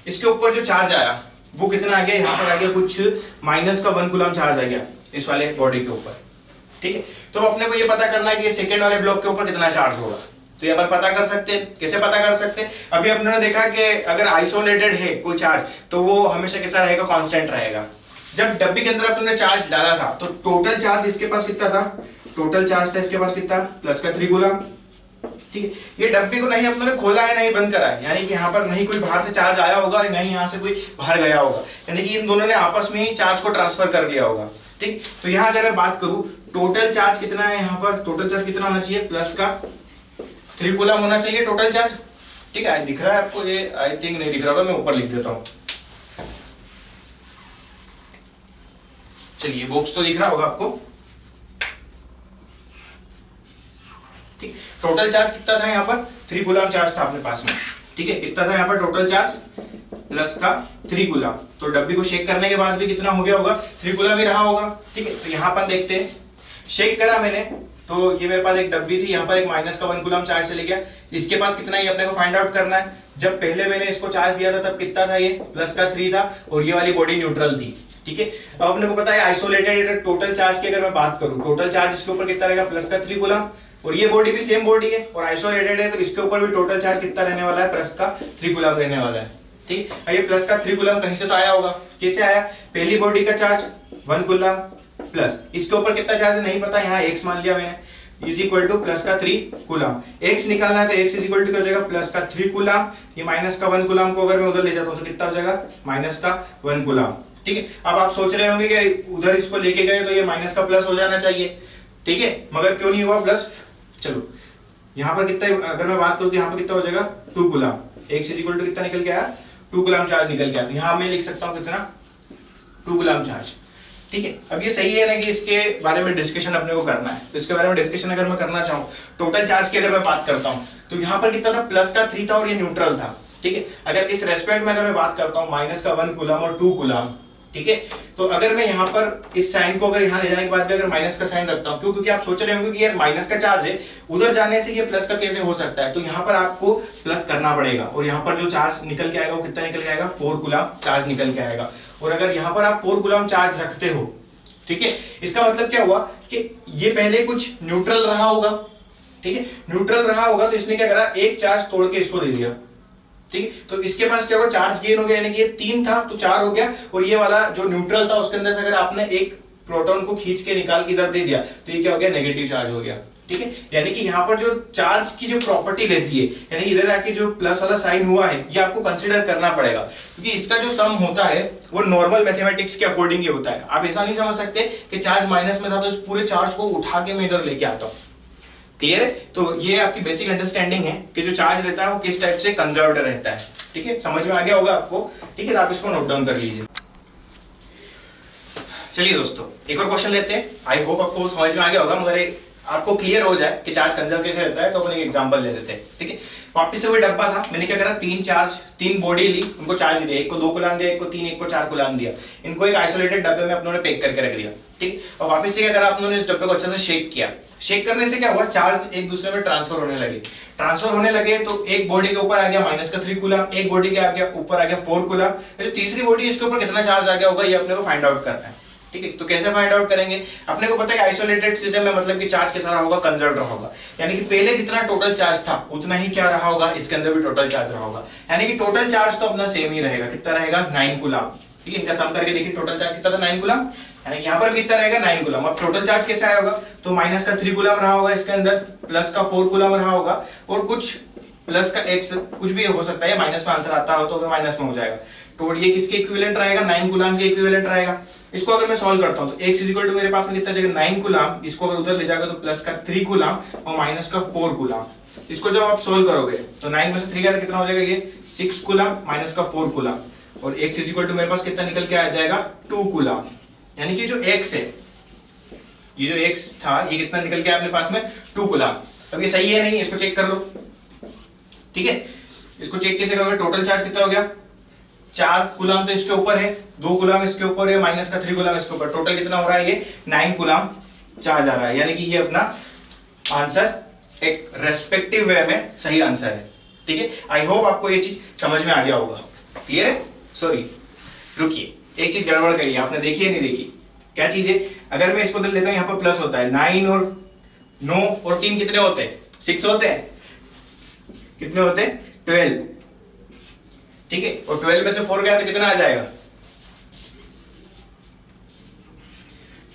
इसके ऊपर जो चार्ज आया वो कितना आ गया, यहाँ पर आ गया कुछ माइनस का 1 कूलम चार्ज आ गया इस वाले बॉडी के ऊपर, ठीक है। तो अपने को ये पता करना है कि ये सेकंड वाले ब्लॉक के ऊपर कितना चार्ज होगा, तो ये अपन पता कर सकते हैं। कैसे पता कर सकते हैं, अभी अपने ने देखा कि अगर आइसोलेटेड है कोई चार्ज तो वो हमेशा कैसा रहेगा, कांस्टेंट रहेगा। जब डब्बे के अंदर अपने चार्ज डाला था तो टोटल चार्ज इसके पास कितना था, टोटल चार्ज था इसके पास कितना, प्लस का 3 कूलम, ठीक है। ये डब्बे को नहीं अपने ने खोला है, नहीं बंद करा है, यानी कि यहाँ पर नहीं कोई बाहर से चार्ज आया होगा, नहीं यहाँ से कोई बाहर गया होगा, यानी कि इन दोनों ने आपस में ही चार्ज को ट्रांसफर कर लिया होगा, ठीक। तो यहाँ अगर मैं बात करूं टोटल चार्ज कितना है, यहाँ पर टोटल चार्ज कितना होना चाहिए, प्लस का 3 कूलम होना चाहिए टोटल चार्ज, ठीक है। दिख रहा है आपको ये, आई थिंक नहीं दिख रहा होगा, मैं ऊपर लिख देता हूँ। चलिए बॉक्स तो दिख रहा होगा आपको, ठीक। टोटल चार्ज कितना था यहाँ पर, 3 कूलम चार्ज था अपने पास में, ठीक है। कितना था यहाँ पर टोटल चार्ज, प्लस का 3 कूलम। तो डब्बी को शेक करने के बाद भी कितना हो गया होगा, 3 कूलम ही रहा होगा, ठीक है। तो यहाँ पर देखते हैं, शेक करा मैंने तो ये मेरे पास एक डब्बी थी, यहाँ पर एक माइनस का 1 कूलम चार्ज चले गया, इसके पास कितना है अपने को फाइंड आउट करना है। जब पहले मैंने इसको चार्ज दिया था तब कितना था, ये प्लस का 3 था और ये वाली बॉडी न्यूट्रल थी, ठीक है। अब अपने को पता है आइसोलेटेड टोटल चार्ज की अगर मैं बात करूं, टोटल चार्ज इसके ऊपर कितना रहेगा, प्लस का 3 कूलम, और ये बॉडी भी सेम बॉडी है और आइसोलेटेड है तो इसके ऊपर भी टोटल चार्ज कितना रहने वाला है, प्लस का 3 कूलम रहने वाला है, ठीक है। ये प्लस का 3 कूलम कहीं से तो आया होगा, कैसे आया, पहली बॉडी का चार्ज 1 कूलम प्लस इसके ऊपर कितना चार्ज नहीं पता, यहाँ x मान लिया मैंने, इज इक्वल टू प्लस का 3 कूलम। x निकालना है तो x इज इक्वल टू क्या हो जाएगा, प्लस का 3 कूलम, ये माइनस का 1 कूलम को अगर मैं उधर ले जाता हूँ तो कितना हो जाएगा, माइनस का 1 कूलम, ठीक है। अब आप सोच रहे होंगे कि उधर इसको लेके गए तो ये माइनस का प्लस हो जाना चाहिए, ठीक है, मगर क्यों नहीं हुआ प्लस। चलो यहाँ पर कितना, अगर मैं बात करूँ तो यहाँ पर कितना हो जाएगा, 2 coulomb, x is equal to कितना निकल के आया, 2 कूलम चार्ज निकल के आया। तो यहाँ मैं लिख सकता हूँ कितना, 2 कूलम चार्ज, ठीक है। अब ये सही है ना कि इसके बारे में डिस्कशन अपने को करना है, तो इसके बारे में डिस्कशन अगर मैं करना चाहूँ, टोटल चार्ज की अगर मैं बात करता हूँ तो यहाँ पर कितना था, प्लस का 3 था और ये न्यूट्रल था, ठीक है। अगर इस रेस्पेक्ट में अगर मैं बात करता हूँ माइनस का 1 कूलम और 2 कूलम, ठीक है। तो अगर मैं यहाँ पर इस साइन को अगर यहाँ ले जाने के बाद भी अगर माइनस का साइन रखता हूँ, क्योंकि आप सोच रहे होंगे कि यार माइनस का चार्ज है, उधर जाने से ये प्लस का कैसे हो सकता है, तो यहाँ पर आपको प्लस करना पड़ेगा और यहाँ पर जो चार्ज निकल के आएगा वो कितना निकल के आएगा, 4 कूलम चार्ज निकल के आएगा। और अगर यहाँ पर आप 4 कूलम चार्ज रखते हो, ठीक है, इसका मतलब क्या हुआ कि ये पहले कुछ न्यूट्रल रहा होगा, ठीक है। न्यूट्रल रहा होगा तो इसने क्या करा, एक चार्ज तोड़ के इसको दे दिया, ठीक है। तो इसके पास क्या होगा, चार्ज गेन हो गया, यानी कि ये 3 था तो 4 हो गया, और ये वाला जो न्यूट्रल था उसके अंदर से अगर आपने एक प्रोटॉन को खींच के निकाल के इधर दे दिया तो ये क्या हो गया, नेगेटिव चार्ज हो गया, ठीक है। यानी कि यहाँ पर जो चार्ज की जो प्रॉपर्टी रहती है, यानी इधर आके जो प्लस वाला साइन हुआ है ये आपको कंसीडर करना पड़ेगा, क्योंकि इसका जो सम होता है वो नॉर्मल मैथमेटिक्स के अकॉर्डिंग ही होता है। आप ऐसा नहीं समझ सकते कि चार्ज माइनस में था तो इस पूरे चार्ज को उठा के मैं इधर लेके आता हूँ, क्लियर है। तो ये आपकी बेसिक अंडरस्टैंडिंग है कि जो चार्ज रहता है वो किस टाइप से कंजर्व्ड रहता है, ठीक है। समझ में आ गया होगा आपको, ठीक है। तो आप इसको नोट डाउन कर लीजिए। चलिए दोस्तों एक और क्वेश्चन लेते हैं, आई होप आपको समझ में आ गया होगा, मगर आपको क्लियर हो जाए कि चार्ज कंजर्व कैसे रहता है तो अपन एक एग्जांपल ले लेते हैं, ठीक है। वापस से वही डब्बा था, मैंने क्या करा, 3 बॉडी ली, उनको चार्ज दिया, एक को 2 कूलम दिया, एक को 3, एक को 4 कूलम दिया, इनको एक आइसोलेटेड डब्बे में अपनों ने पैक करके रख दिया, ठीक। और वापस से क्या करा, अपनों ने इस डब्बे को अच्छे से शेक किया। शेक करने से क्या हुआ, चार्ज एक दूसरे में ट्रांसफर होने लगे तो एक बॉडी के ऊपर आ गया माइनस का 3 कूलम, एक बॉडी के ऊपर आ गया 4 कूलम, जो तीसरी बॉडी इसके ऊपर कितना चार्ज आ गया होगा ये अपने को फाइंड आउट करना है, ठीक है। तो कैसे फाइंड आउट करेंगे, अपने को पता है कि आइसोलेटेड सिस्टम में मतलब कि चार्ज कैसा रहा होगा, कंजर्व्ड रहा होगा, यानी कि पहले जितना टोटल चार्ज था उतना ही क्या रहा होगा, इसके अंदर भी टोटल चार्ज रहा होगा, यानी कि टोटल चार्ज तो अपना सेम ही रहेगा, कितना रहेगा, 9 कूलम, ठीक है। इनका सम करके देखिए टोटल चार्ज कितना था, 9 कूलम, यानी कि यहाँ पर कितना रहेगा, 9 कूलम। अब टोटल चार्ज कैसे आया होगा, तो माइनस का 3 कूलम रहा होगा इसके अंदर, प्लस का 4 कूलम रहा होगा, और कुछ प्लस का x कुछ भी हो सकता है, माइनस में आंसर आता हो तो माइनस में हो जाएगा, तो ये किसके इक्विवेलेंट रहेगा, 9 कूलम के इक्विवेलेंट रहेगा। इसको अगर मैं सॉल्व करता हूं तो x इज इक्वल टू मेरे पास में कितना जाएगा 9 कूलम, इसको अगर उधर ले जाएगा तो प्लस का 3 कूलम और माइनस का 4 कूलम। इसको जब आप सॉल्व करोगे तो 9 में से 3 गया तो कितना हो जाएगा, ये 6 कूलम माइनस का 4 कूलम, और x इज इक्वल टू मेरे पास कितना निकल के आ जाएगा 2 कूलम। यानी कि जो x है, ये जो x था ये कितना निकल के अपने पास में 2 कूलम। अब ये सही है नहीं, इसको चेक कर लो, ठीक है। इसको चेक कैसे करोगे, टोटल चार्ज कितना हो गया 4 कूलम तो इसके ऊपर है, 2 कूलम इसके ऊपर है, माइनस का 3 कूलम इसके ऊपर, टोटल कितना हो रहा है, ये 9 कूलम चार्ज आ रहा है। यानी कि ये अपना आंसर एक रेस्पेक्टिव वे में सही आंसर है, ठीक है। आई होप आपको ये चीज समझ में आ गया होगा, क्लियर है। सॉरी रुकिए, एक चीज गड़बड़ करी आपने, देखी है नहीं देखी, क्या चीज है, अगर मैं इसको लेता हूं यहाँ पर प्लस होता है 9 और 9 और 3 कितने होते हैं, 6 होते हैं, कितने होते हैं 12, ठीक है। और 12 में से 4 गया तो कितना आ जाएगा,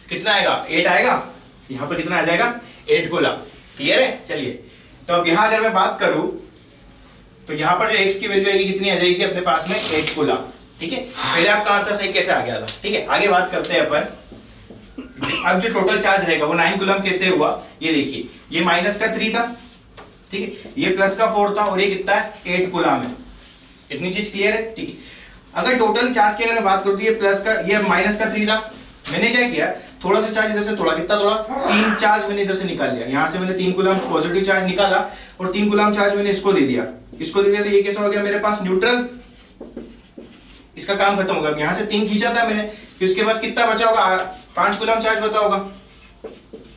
कितना आएगा 8 आएगा, यहां पर कितना आ जाएगा 8 कूलम, क्लियर है। चलिए तो अब यहां अगर मैं बात करूं तो यहां पर जो x की वैल्यू आएगी कितनी आ जाएगी अपने पास में 8 कूलम, ठीक है। पहले आपका आंसर सही कैसे आ गया था, ठीक है। आगे बात करते हैं अपन, अब जो टोटल चार्ज रहेगा वो 9 कूलम कैसे हुआ, ये देखिए, ये माइनस का 3 था, ठीक है, ये प्लस का 4 था और ये कितना है 8 कूलम है। इतनी चीज क्लियर है, ठीक है। अगर टोटल चार्ज की अगर मैं बात करूं तो ये प्लस का, ये माइनस का 3 था, मैंने क्या किया, थोड़ा सा चार्ज इधर से थोड़ा, कितना थोड़ा 3 चार्ज मैंने इधर से निकाल लिया, यहां से मैंने 3 कूलम पॉजिटिव चार्ज निकाला और 3 कूलम चार्ज मैंने इसको दे दिया, इसको दे दिया, तो ये कैसा हो गया मेरे पास न्यूट्रल, इसका काम खत्म होगा। यहां से 3 खींचा था मैंने, फिर उसके पास कितना बचा होगा 5 कूलम चार्ज बचा होगा,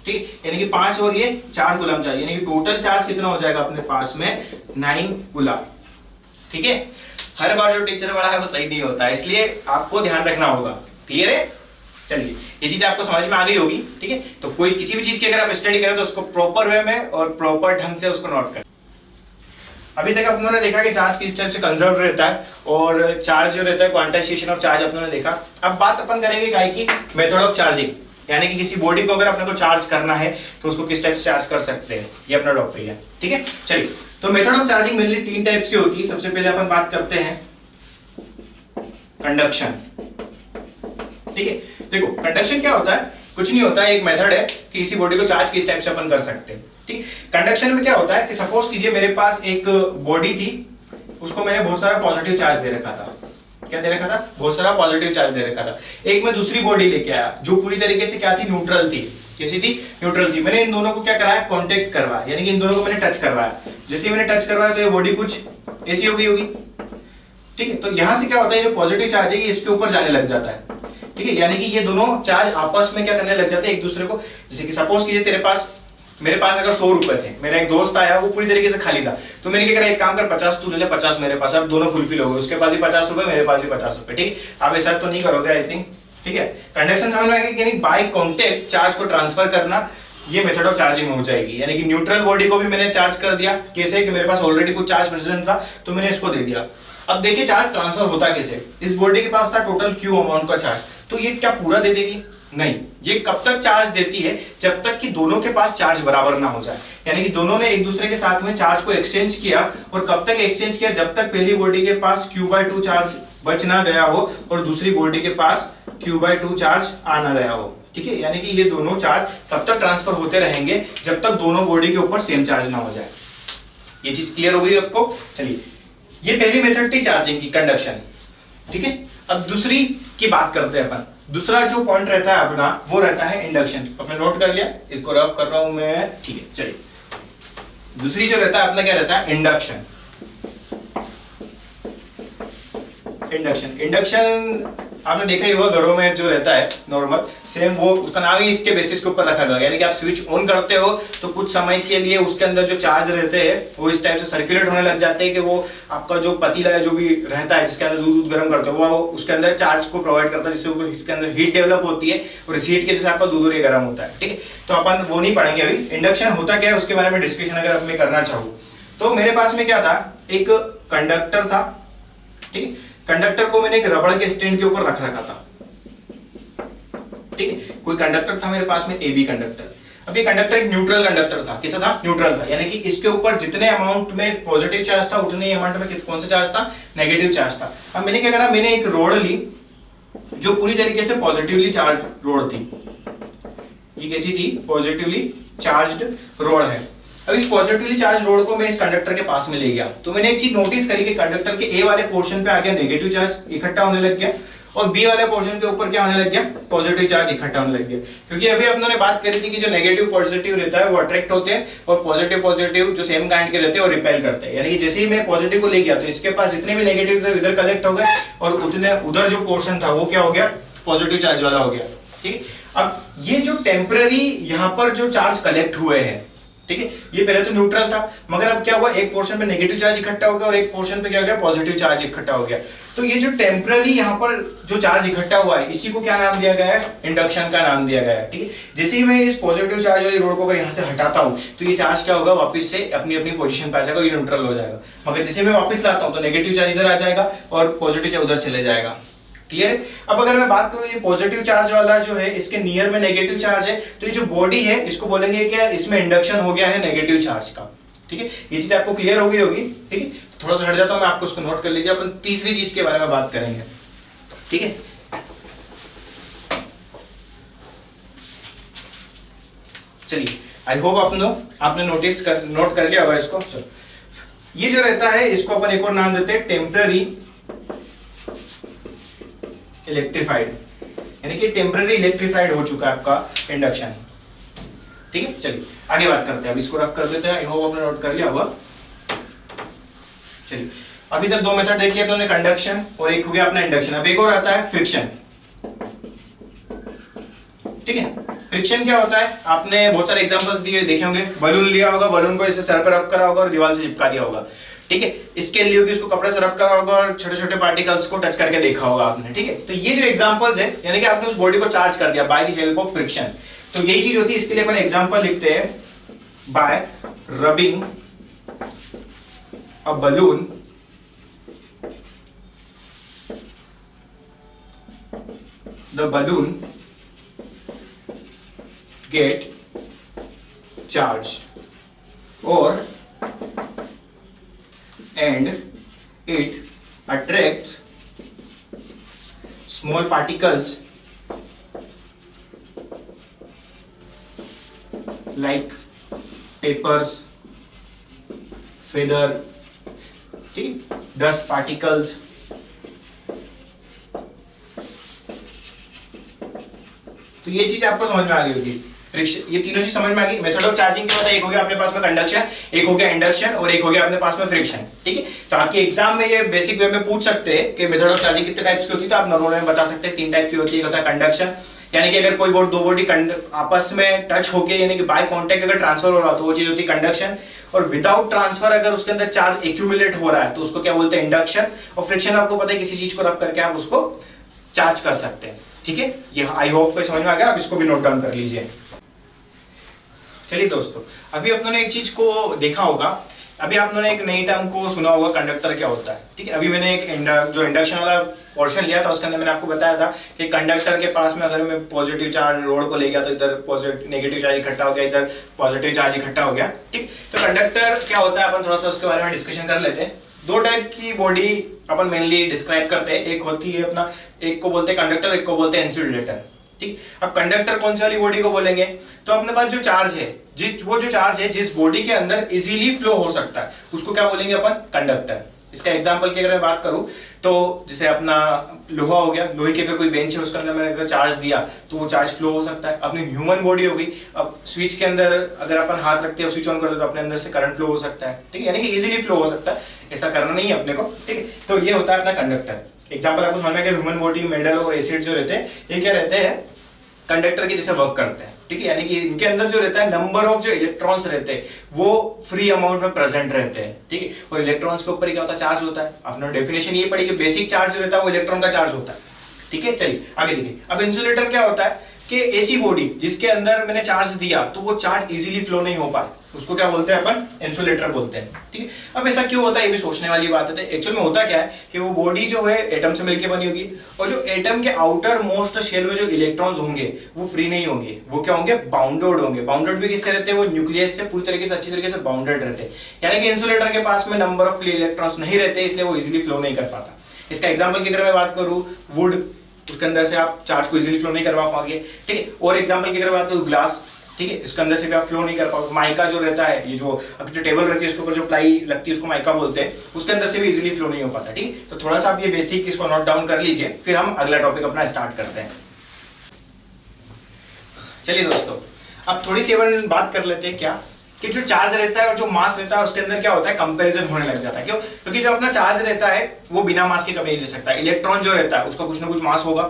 ठीक, यानी कि 5 और ये 4 कूलम चार्ज, यानी कि टोटल चार्ज कितना हो जाएगा अपने पास में 9 कूलम, ठीक है। हर बार जो टीचर बड़ा है वो सही नहीं होता है, इसलिए आपको ध्यान रखना होगा, क्लियर है। चलिए ये चीज आपको समझ में आ गई होगी, ठीक है। तो कोई किसी भी चीज की अगर आप स्टडी करें तो उसको प्रॉपर वे में और प्रॉपर ढंग से उसको नोट करें। अभी तक अपनों ने देखा कि चार्ज किस टाइप से कंजर्व रहता है और चार्ज जो रहता है क्वांटाइजेशन ऑफ चार्ज अपनों ने देखा। अब बात अपन करेंगे काय की मेथड ऑफ चार्जिंग, यानी कि किसी बॉडी को अगर अपने को चार्ज करना है तो उसको किस टाइप से चार्ज कर सकते हैं, ये अपना टॉपिक है, ठीक है। चलिए तो method of charging mainly 3 types की होती है। सबसे पहले अपन बात करते हैं कंडक्शन, ठीक है। देखो कंडक्शन क्या होता है, कुछ नहीं होता है, एक मेथड है कि किसी बॉडी को चार्ज किस टाइप से अपन कर सकते हैं, ठीक। कंडक्शन में क्या होता है कि सपोज कीजिए मेरे पास एक बॉडी थी, उसको मैंने बहुत सारा पॉजिटिव चार्ज दे रखा था, क्या दे रखा था, बहुत सारा पॉजिटिव चार्ज दे रखा था। एक मैं दूसरी बॉडी लेके आया जो पूरी तरीके से क्या थी, न्यूट्रल थी, कैसी थी, न्यूट्रल थी। मैंने इन दोनों को क्या कराया, कांटेक्ट करवाया, यानी कि इन दोनों को मैंने टच करवाया। जैसे ही मैंने टच करवाया तो ये बॉडी कुछ ऐसी हो गई होगी, ठीक है। तो यहां से क्या होता है, जो पॉजिटिव चार्ज है ये इसके ऊपर जाने लग जाता है, ठीक है। यानी कि ये दोनों चार्ज आपस में क्या करने लग जाते हैं एक दूसरे को। जैसे कि सपोज कीजिए तेरे पास, मेरे पास अगर 100 रुपए थे, मेरा एक दोस्त आया वो पूरी तरीके से खाली था, तो मैंने क्या करा, एक काम कर 50 तू ले ले, 50 मेरे पास, अब दोनों फुलफिल हो गए, उसके पास ही 50 रुपए, मेरे पास ही 50 रुपए, ठीक है। आप ऐसा तो नहीं करोगे आई थिंक, ठीक है। कंडक्शन समझ में आएगा कि यानी बाय कांटेक्ट चार्ज को ट्रांसफर करना, ये मेथड ऑफ चार्जिंग हो जाएगी। यानी कि न्यूट्रल बॉडी को भी मैंने चार्ज कर दिया, कैसे कि मेरे पास ऑलरेडी कुछ चार्ज प्रेजेंट था तो मैंने इसको दे दिया। अब देखिए चार्ज ट्रांसफर होता कैसे, इस बॉडी के पास था टोटल क्यू अमाउंट का चार्ज, तो ये क्या पूरा दे देगी, नहीं, ये कब तक चार्ज देती है, जब तक कि दोनों के पास चार्ज बराबर ना हो जाए। यानी कि दोनों ने एक दूसरे के साथ में चार्ज को एक्सचेंज किया, और कब तक एक्सचेंज किया, जब तक पहली बॉडी के पास Q/2 चार्ज बच ना गया हो और दूसरी बॉडी के पास Q/2 चार्ज आ ना गया हो, ठीक है। यानी कि ये दोनों चार्ज तब तक ट्रांसफर होते रहेंगे जब तक दोनों बॉडी के ऊपर सेम चार्ज ना हो जाए। ये चीज क्लियर हो गई आपको। चलिए ये पहली मेथड थी चार्जिंग की, कंडक्शन, ठीक है। अब दूसरी की बात करते हैं अपन। दूसरा जो पॉइंट रहता है अपना वो रहता है इंडक्शन। अपने नोट कर लिया, इसको रफ कर रहा हूं मैं, ठीक है। चलिए दूसरी जो रहता है अपना क्या रहता है, इंडक्शन। इंडक्शन आपने देखा ही होगा घरों में जो रहता है नॉर्मल, सेम वो उसका नाम ही इसके बेसिस के ऊपर रखा गया। यानी कि आप स्विच ऑन करते हो तो कुछ समय के लिए उसके अंदर जो चार्ज रहते हैं वो इस टाइप से सर्कुलेट होने लग जाते हैं कि वो आपका जो पतीला है जो भी रहता है जिसके अंदर दूध गर्म करते हो वो उसके अंदर चार्ज को प्रोवाइड करता है, जिससे इसके अंदर हीट डेवलप होती है और इस हीट के जैसे आपका दूध और गर्म होता है, ठीक है। तो अपन वो नहीं पढ़ेंगे अभी। इंडक्शन होता क्या है उसके बारे में डिस्कशन अगर मैं करना चाहूँ तो मेरे पास में क्या था, एक कंडक्टर था, ठीक है। कंडक्टर को मैंने एक रबड़ के स्टैंड के ऊपर रख रखा था, ठीक है। कोई कंडक्टर था मेरे पास में, AB कंडक्टर। अब ये कंडक्टर एक न्यूट्रल कंडक्टर था, कैसा था? न्यूट्रल था, यानी कि इसके ऊपर जितने अमाउंट में पॉजिटिव चार्ज था उतने ही अमाउंट में कौन सा चार्ज था? नेगेटिव चार्ज था। अब मैंने क्या करा, मैंने एक रोड ली जो पूरी तरीके से पॉजिटिवली चार्ज रोड थी। ये कैसी थी? पॉजिटिवली चार्ज्ड रोड है। अब इस पॉजिटिवली चार्ज रोड को मैं इस कंडक्टर के पास में ले गया, तो मैंने एक चीज नोटिस करी कि कंडक्टर के ए वाले पोर्शन पे आ गया नेगेटिव चार्ज इकट्ठा होने लग गया, और बी वाले पोर्शन के ऊपर क्या होने लग गया? पॉजिटिव चार्ज इकट्ठा होने लग गया। क्योंकि अभी अपने बात करी थी कि जो नेगेटिव पॉजिटिव रहता है वो अट्रैक्ट होते हैं, और पॉजिटिव जो सेम काइंड के रहते हैं वो रिपेल करते हैं। यानी कि जैसे ही मैं पॉजिटिव को ले गया तो इसके पास जितने भी नेगेटिव थे इधर कलेक्ट हो गए, और उतने उधर जो पोर्शन था वो क्या हो गया? पॉजिटिव चार्ज वाला हो गया। ठीक है, अब ये जो टेम्पररी यहाँ पर जो चार्ज कलेक्ट हुए हैं, ठीक है, ये पहले तो न्यूट्रल था, मगर अब क्या हुआ? एक पोर्शन पे नेगेटिव चार्ज इकट्ठा हो गया और एक पोर्शन पे क्या हो गया? पॉजिटिव चार्ज इकट्ठा हो गया। तो ये जो टेम्पररी यहाँ पर जो चार्ज इकट्ठा हुआ है, इसी को क्या नाम दिया गया है? इंडक्शन का नाम दिया गया है। ठीक है, जैसे ही मैं इस पॉजिटिव चार्ज वाली रोड को अगर यहाँ से हटाता हूँ तो ये चार्ज क्या होगा? वापस से अपनी अपनी पोजीशन पे आ जाएगा, ये न्यूट्रल हो जाएगा। मगर जैसे मैं वापस लाता हूँ तो नेगेटिव चार्ज इधर आ जाएगा और पॉजिटिव चार्ज उधर चले जाएगा। क्लियर है? अब अगर मैं बात करूं ये पॉजिटिव चार्ज वाला जो है, इसके नियर में नेगेटिव चार्ज है, तो ये जो बॉडी है इसको बोलेंगे कि यार इसमें इंडक्शन हो गया है नेगेटिव चार्ज का। ठीक है, ये चीज आपको क्लियर हो गई होगी। ठीक है, थोड़ा सा हट जाता हूं मैं, आपको उसको नोट कर लीजिए। अपन तीसरी चीज के बारे में बात करेंगे। ठीक है, चलिए, आई होप आपने नोट कर लिया होगा इसको। ये जो रहता है इसको अपन एक और नाम देते हैं टेम्पररी इलेक्ट्रीफाइड, यानी कि टेम्पररी इलेक्ट्रीफाइड हो चुका है आपका इंडक्शन। ठीक है, चलिए आगे बात करते हैं। अब इसको रफ कर देते हैं, आई होप आपने नोट कर लिया होगा। चलिए, अभी तक दो मेथड देख लिया आपने, कंडक्शन और एक हो गया अपना इंडक्शन। अब एक और आता है फ्रिक्शन। ठीक है, फ्रिक्शन क्या होता है? आपने बहुत सारे एग्जांपल्स दिए देखे होंगे। बलून लिया होगा, बलून को इसे सर पर रब करा होगा और दीवार से चिपका दिया होगा। ठीक है, इसके लिए कि उसको कपड़े से रब करा होगा और छोटे छोटे पार्टिकल्स को टच करके देखा होगा आपने। ठीक है, तो ये जो एग्जांपल्स है, यानी कि आपने उस बॉडी को चार्ज कर दिया by the help of friction. तो यही चीज होती है, इसके लिए अपन एग्जांपल लिखते हैं bye rubbing a balloon the balloon gate charge और and it attracts small particles like papers, feather, ठीक, dust particles। तो ये चीज आपको समझ में आ गई होगी। फ्रिक्शन, ये तीनों चीज समझ में आ गई। मेथड ऑफ चार्जिंग क्या होता है? एक हो गया अपने पास में कंडक्शन, एक हो गया इंडक्शन और एक हो गया अपने पास में फ्रिक्शन। ठीक है, तो आपके एग्जाम में ये बेसिक वे में पूछ सकते हैं कि मेथड ऑफ चार्जिंग कितने टाइप्स की होती है, तो आप नॉर्मल में बता सकते हैं 3 टाइप की होती है। एक होता है कंडक्शन, यानी कि अगर कोई दो बॉडी आपस में टच होके यानी कि बाय कांटेक्ट अगर ट्रांसफर हो रहा है तो वो चीज होती है कंडक्शन। और विदाउट ट्रांसफर अगर उसके अंदर चार्ज एक्यूमुलेट हो रहा है तो उसको क्या बोलते हैं? इंडक्शन। और फ्रिक्शन आपको पता है किसी चीज को रब करके आप उसको चार्ज कर सकते हैं। ठीक है, ये आई होप को समझ में आ गया। आप इसको भी नोट डाउन कर लीजिए। चलिए दोस्तों, अभी आपने एक चीज को देखा होगा, अभी आपने एक नई टर्म को सुना होगा, कंडक्टर क्या होता है। ठीक है, अभी मैंने एक जो इंडक्शन वाला पोर्शन लिया था उसके अंदर मैंने आपको बताया था कि कंडक्टर के पास में अगर मैं पॉजिटिव चार्ज रोड को ले गया तो इधर पॉजिटिव नेगेटिव चार्ज इकट्ठा हो गया, इधर पॉजिटिव चार्ज इकट्ठा हो गया। ठीक, तो कंडक्टर क्या होता है अपन थोड़ा सा उसके बारे में डिस्कशन कर लेते हैं। 2 टाइप की बॉडी अपन मेनली डिस्क्राइब करते हैं। एक होती है अपना, एक को बोलते हैं कंडक्टर, एक को बोलते हैं इंसुलेटर। ठीक, अब कंडक्टर कौन सी वाली बॉडी को बोलेंगे? तो अपने पास जो चार्ज है, वो जो चार्ज है जिस बॉडी के अंदर इजीली फ्लो हो सकता है उसको क्या बोलेंगे अपन? कंडक्टर। इसका एग्जांपल की अगर मैं बात करूं तो जैसे अपना लोहा हो गया, लोहे की अगर कोई बेंच है उसके अंदर मैंने अगर चार्ज दिया तो वो चार्ज फ्लो हो सकता है। अपनी ह्यूमन बॉडी हो गई, अब स्विच के अंदर अगर अपन हाथ रखते हैं स्विच ऑन करते हैं तो अपने अंदर से करंट फ्लो हो सकता है। ठीक है, यानी कि इजीली फ्लो हो सकता है, ऐसा करना नहीं है अपने को। ठीक है, तो ये होता है अपना कंडक्टर। एग्जाम्पल आपको समझ में कि ह्यूमन बॉडी, मेटल और एसिड जो रहते हैं ये क्या रहते हैं? कंडक्टर के जैसे वर्क करते हैं। ठीक है, यानी कि इनके अंदर जो रहता है नंबर ऑफ जो इलेक्ट्रॉन्स रहते हैं वो फ्री अमाउंट में प्रेजेंट रहते हैं। ठीक है, और इलेक्ट्रॉन्स के ऊपर क्या होता है? चार्ज होता है। आपने डेफिनेशन ये पढ़ी कि बेसिक चार्ज जो रहता है वो इलेक्ट्रॉन का चार्ज होता है। ठीक है, चलिए आगे देखिए। अब इंसुलेटर क्या होता है कि ऐसी बॉडी जिसके अंदर मैंने चार्ज दिया तो वो चार्ज इजीली फ्लो नहीं हो पाए। उसको क्या बोलते हैं अपन, इंसुलेटर बोलते हैं, ठीक है। अब ऐसा क्यों होता है, ये भी सोचने वाली बात है। एक्चुअल में होता क्या है कि वो बॉडी जो है एटम से मिलकर बनी होगी, और जो एटम के आउटर मोस्ट शेल में जो इलेक्ट्रॉन्स होंगे वो फ्री नहीं होंगे, वो क्या होंगे, बाउंडेड होंगे। बाउंडेड भी किससे रहते हैं, वो न्यूक्लियस से पूरी तरीके से अच्छी तरीके से बाउंडेड रहते हैं, यानी कि इंसुलेटर के पास में नंबर ऑफ फ्री इलेक्ट्रॉन्स नहीं रहते, इसलिए वो इजिली फ्लो नहीं कर पाता। इसका एग्जाम्पल की अगर मैं बात करूं, वुड, उसके अंदर से आप चार्ज को इजीली फ्लो नहीं करवा पाओगे, ठीक है। और एग्जांपल की अगर बात करूं, ग्लास, ठीक है, इसके अंदर से भी आप फ्लो नहीं कर पाओगे। माइका जो रहता है, ये जो अब जो टेबल रहती है उसके ऊपर जो प्लाई लगती है उसको माइका बोलते हैं, उसके अंदर से भी इजीली फ्लो नहीं हो पाता, ठीक है। तो थोड़ा सा आप ये बेसिक इसको नोट डाउन कर लीजिए, फिर हम अगला टॉपिक अपना स्टार्ट करते हैं। चलिए दोस्तों, अब थोड़ी सी अपन बात कर लेते हैं क्या कि जो चार्ज रहता है और जो मास रहता है उसके अंदर क्या होता है, कंपैरिजन होने लग जाता है। क्यों? क्योंकि जो अपना चार्ज रहता है वो बिना मास के कभी नहीं ले सकता। इलेक्ट्रॉन जो रहता है उसका कुछ ना कुछ मास होगा,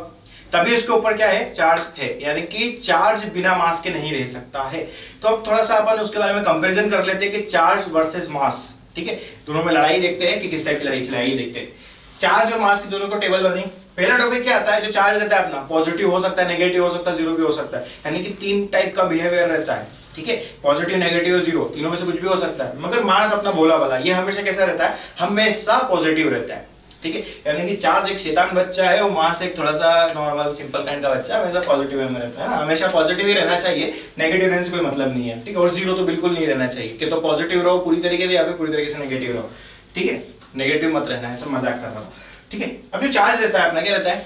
तभी उसके ऊपर क्या है, चार्ज है, यानी कि चार्ज बिना मास के नहीं रह सकता है। तो अब थोड़ा सा अपन उसके बारे में कंपैरिजन कर लेते हैं कि चार्ज वर्सेस मास, ठीक है। दोनों में लड़ाई देखते हैं कि किस टाइप की लड़ाई चलाई, देखते हैं। चार्ज और मास की दोनों को टेबल बनी। पहला टॉपिक क्या आता है, जो चार्ज रहता है अपना पॉजिटिव हो सकता है, नेगेटिव हो सकता है, जीरो भी हो सकता है, यानी कि 3 टाइप का बिहेवियर रहता है, ठीक है। पॉजिटिव, नेगेटिव और जीरो, तीनों में से कुछ भी हो सकता है। मगर मास अपना भोला वाला, ये हमेशा कैसा रहता है, हमेशा पॉजिटिव रहता है, ठीक है। यानी कि चार्ज एक शैतान बच्चा है और मास एक थोड़ा सा नॉर्मल सिंपल काइंड का बच्चा है, हमेशा पॉजिटिव में रहता है ना, हमेशा पॉजिटिव ही रहना चाहिए, नेगेटिव रहने से कोई मतलब नहीं है, ठीक है। और जीरो तो बिल्कुल नहीं रहना चाहिए कि तो पॉजिटिव रहो पूरी तरीके से या फिर पूरी तरीके से नेगेटिव रहो, ठीक है। नेगेटिव मत रहना है, सब मजाक कर रहा हूँ, ठीक है। अब जो चार्ज रहता है अपना क्या रहता है,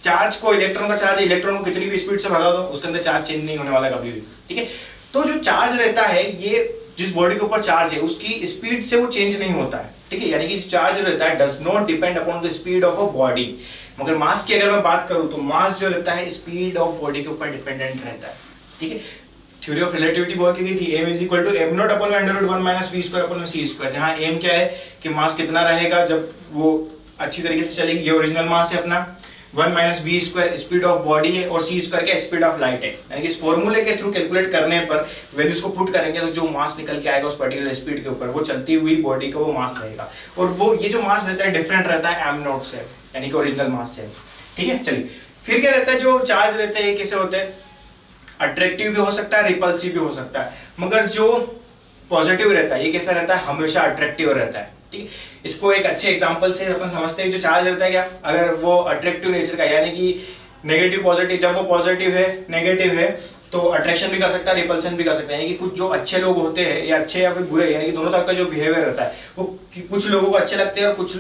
चार्ज को, इलेक्ट्रॉन का चार्ज है, इलेक्ट्रॉन को कितनी भी स्पीड से भगा दो उसके अंदर चार्ज चेंज नहीं होने वाला कभी भी, ठीक है। तो जो चार्ज रहता है, ये जिस बॉडी के ऊपर चार्ज है उसकी स्पीड से वो चेंज नहीं होता है, ठीक है। यानी कि चार्ज रहता है does not depend upon the speed of a body. मगर मास की अगर मैं बात करूं तो मास जो रहता है स्पीड ऑफ बॉडी के ऊपर डिपेंडेंट रहता है, ठीक है। थ्योरी ऑफ रिलेटिविटी बोल की थी, m is equal to m naught upon √1 minus v square upon c square, जहां m क्या है कि मास कितना रहेगा जब वो अच्छी तरीके से चलेगी, ये ओरिजिनल मास है अपना, 1 minus B square speed of body है और सी स्क्वायर क्या स्पीड ऑफ लाइट है। यानी कि इस फॉर्मूले के थ्रू कैलकुलेट करने पर वैल्यूज को पुट करेंगे तो जो मास निकल के आएगा उस पर्टिकुलर स्पीड के ऊपर, वो चलती हुई बॉडी का वो मास रहेगा। और वो ये जो मास रहता है डिफरेंट रहता है m नॉट से, यानी कि ओरिजिनल मास से, ठीक है। चलिए फिर क्या रहता है, जो चार्ज रहते हैं कैसे होते हैं, अट्रैक्टिव भी हो सकता है, रिपल्सिव भी हो सकता है। मगर जो पॉजिटिव रहता है ये कैसा रहता है, हमेशा अट्रैक्टिव रहता है, ठीक है। इसको एक अच्छे एग्जांपल से अपन समझते हैं। जो चार्ज रहता है क्या, अगर वो अट्रैक्टिव नेचर का, यानी कि नेगेटिव पॉजिटिव, जब वो पॉजिटिव है नेगेटिव है तो अट्रैक्शन भी कर सकता है, रिपल्शन भी कर सकता है। यानी कि कुछ जो अच्छे लोग होते हैं या अच्छे या फिर बुरे, यानी कि दोनों तरह का जो बिहेवियर रहता है वो कुछ लोगों को अच्छे लगते हैं और कुछ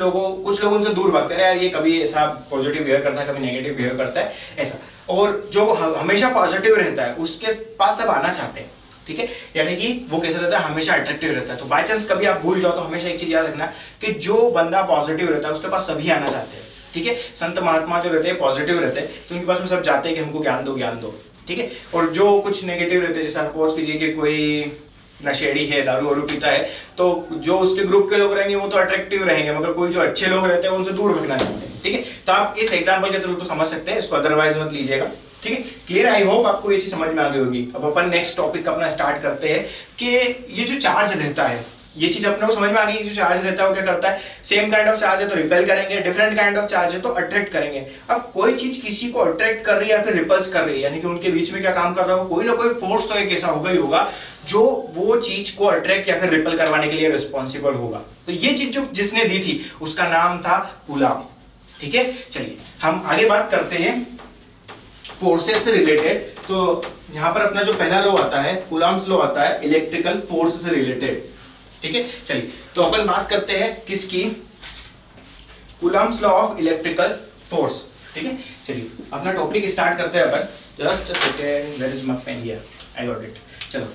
लोग उनसे दूर भागते हैं, यार ये कभी ऐसा पॉजिटिव बिहेव करता है, कभी नेगेटिव बिहेव करता है, ऐसा। और जो हमेशा पॉजिटिव रहता है उसके पास सब आना चाहते हैं, ठीक है। यानी कि वो कैसा रहता है, हमेशा अट्रैक्टिव रहता है। तो बाय चांस कभी आप भूल जाओ तो हमेशा एक चीज याद रखना कि जो बंदा पॉजिटिव रहता है उसके पास सभी आना चाहते हैं, ठीक है। संत महात्मा जो रहते हैं पॉजिटिव रहते हैं तो उनके पास में सब जाते हैं कि हमको ज्ञान दो, ठीक है। और जो कुछ नेगेटिव रहते हैं, जैसे सपोज कीजिए कि कोई नशेड़ी है, दारू वारू पीता है, तो जो उसके ग्रुप के लोग रहेंगे वो तो अट्रैक्टिव रहेंगे, मगर कोई जो अच्छे लोग रहते हैं उनसे दूर भगना चाहते हैं, ठीक है। तो आप इस एग्जाम्पल के थ्रू तो समझ सकते हैं, इसको अदरवाइज मत लीजिएगा, ठीक है। क्लियर, आई होप आपको ये चीज समझ में आ गई होगी। अब अपन नेक्स्ट टॉपिक अपना स्टार्ट करते हैं कि ये जो चार्ज रहता है, ये चीज अपने को समझ में आ गई। जो चार्ज रहता है वो क्या करता है, सेम काइंड ऑफ चार्ज है तो रिपेल करेंगे, डिफरेंट काइंड ऑफ चार्ज है तो अट्रैक्ट करेंगे। अब कोई चीज किसी को अट्रैक्ट कर रही है या फिर रिपल्स कर रही है, यानी कि उनके बीच में क्या काम कर रहा हो, कोई ना कोई फोर्स तो एक ऐसा होगा ही होगा जो वो चीज को अट्रैक्ट या फिर रिपेल करवाने के लिए रिस्पॉन्सिबल होगा। तो ये चीज जो जिसने दी थी उसका नाम था कूलॉम, ठीक है। चलिए हम आगे बात करते हैं फोर्सेस से रिलेटेड। तो यहाँ पर अपना जो पहला लॉ आता है कूलॉम्स लॉ आता है इलेक्ट्रिकल फोर्स से रिलेटेड, ठीक है। चलिए तो अपन बात करते हैं किसकी, Coulomb's law of electrical force, ठीक है। चलिए अपना टॉपिक स्टार्ट करते हैं अपन। Just a second, where is my pen, here I got it. चलो,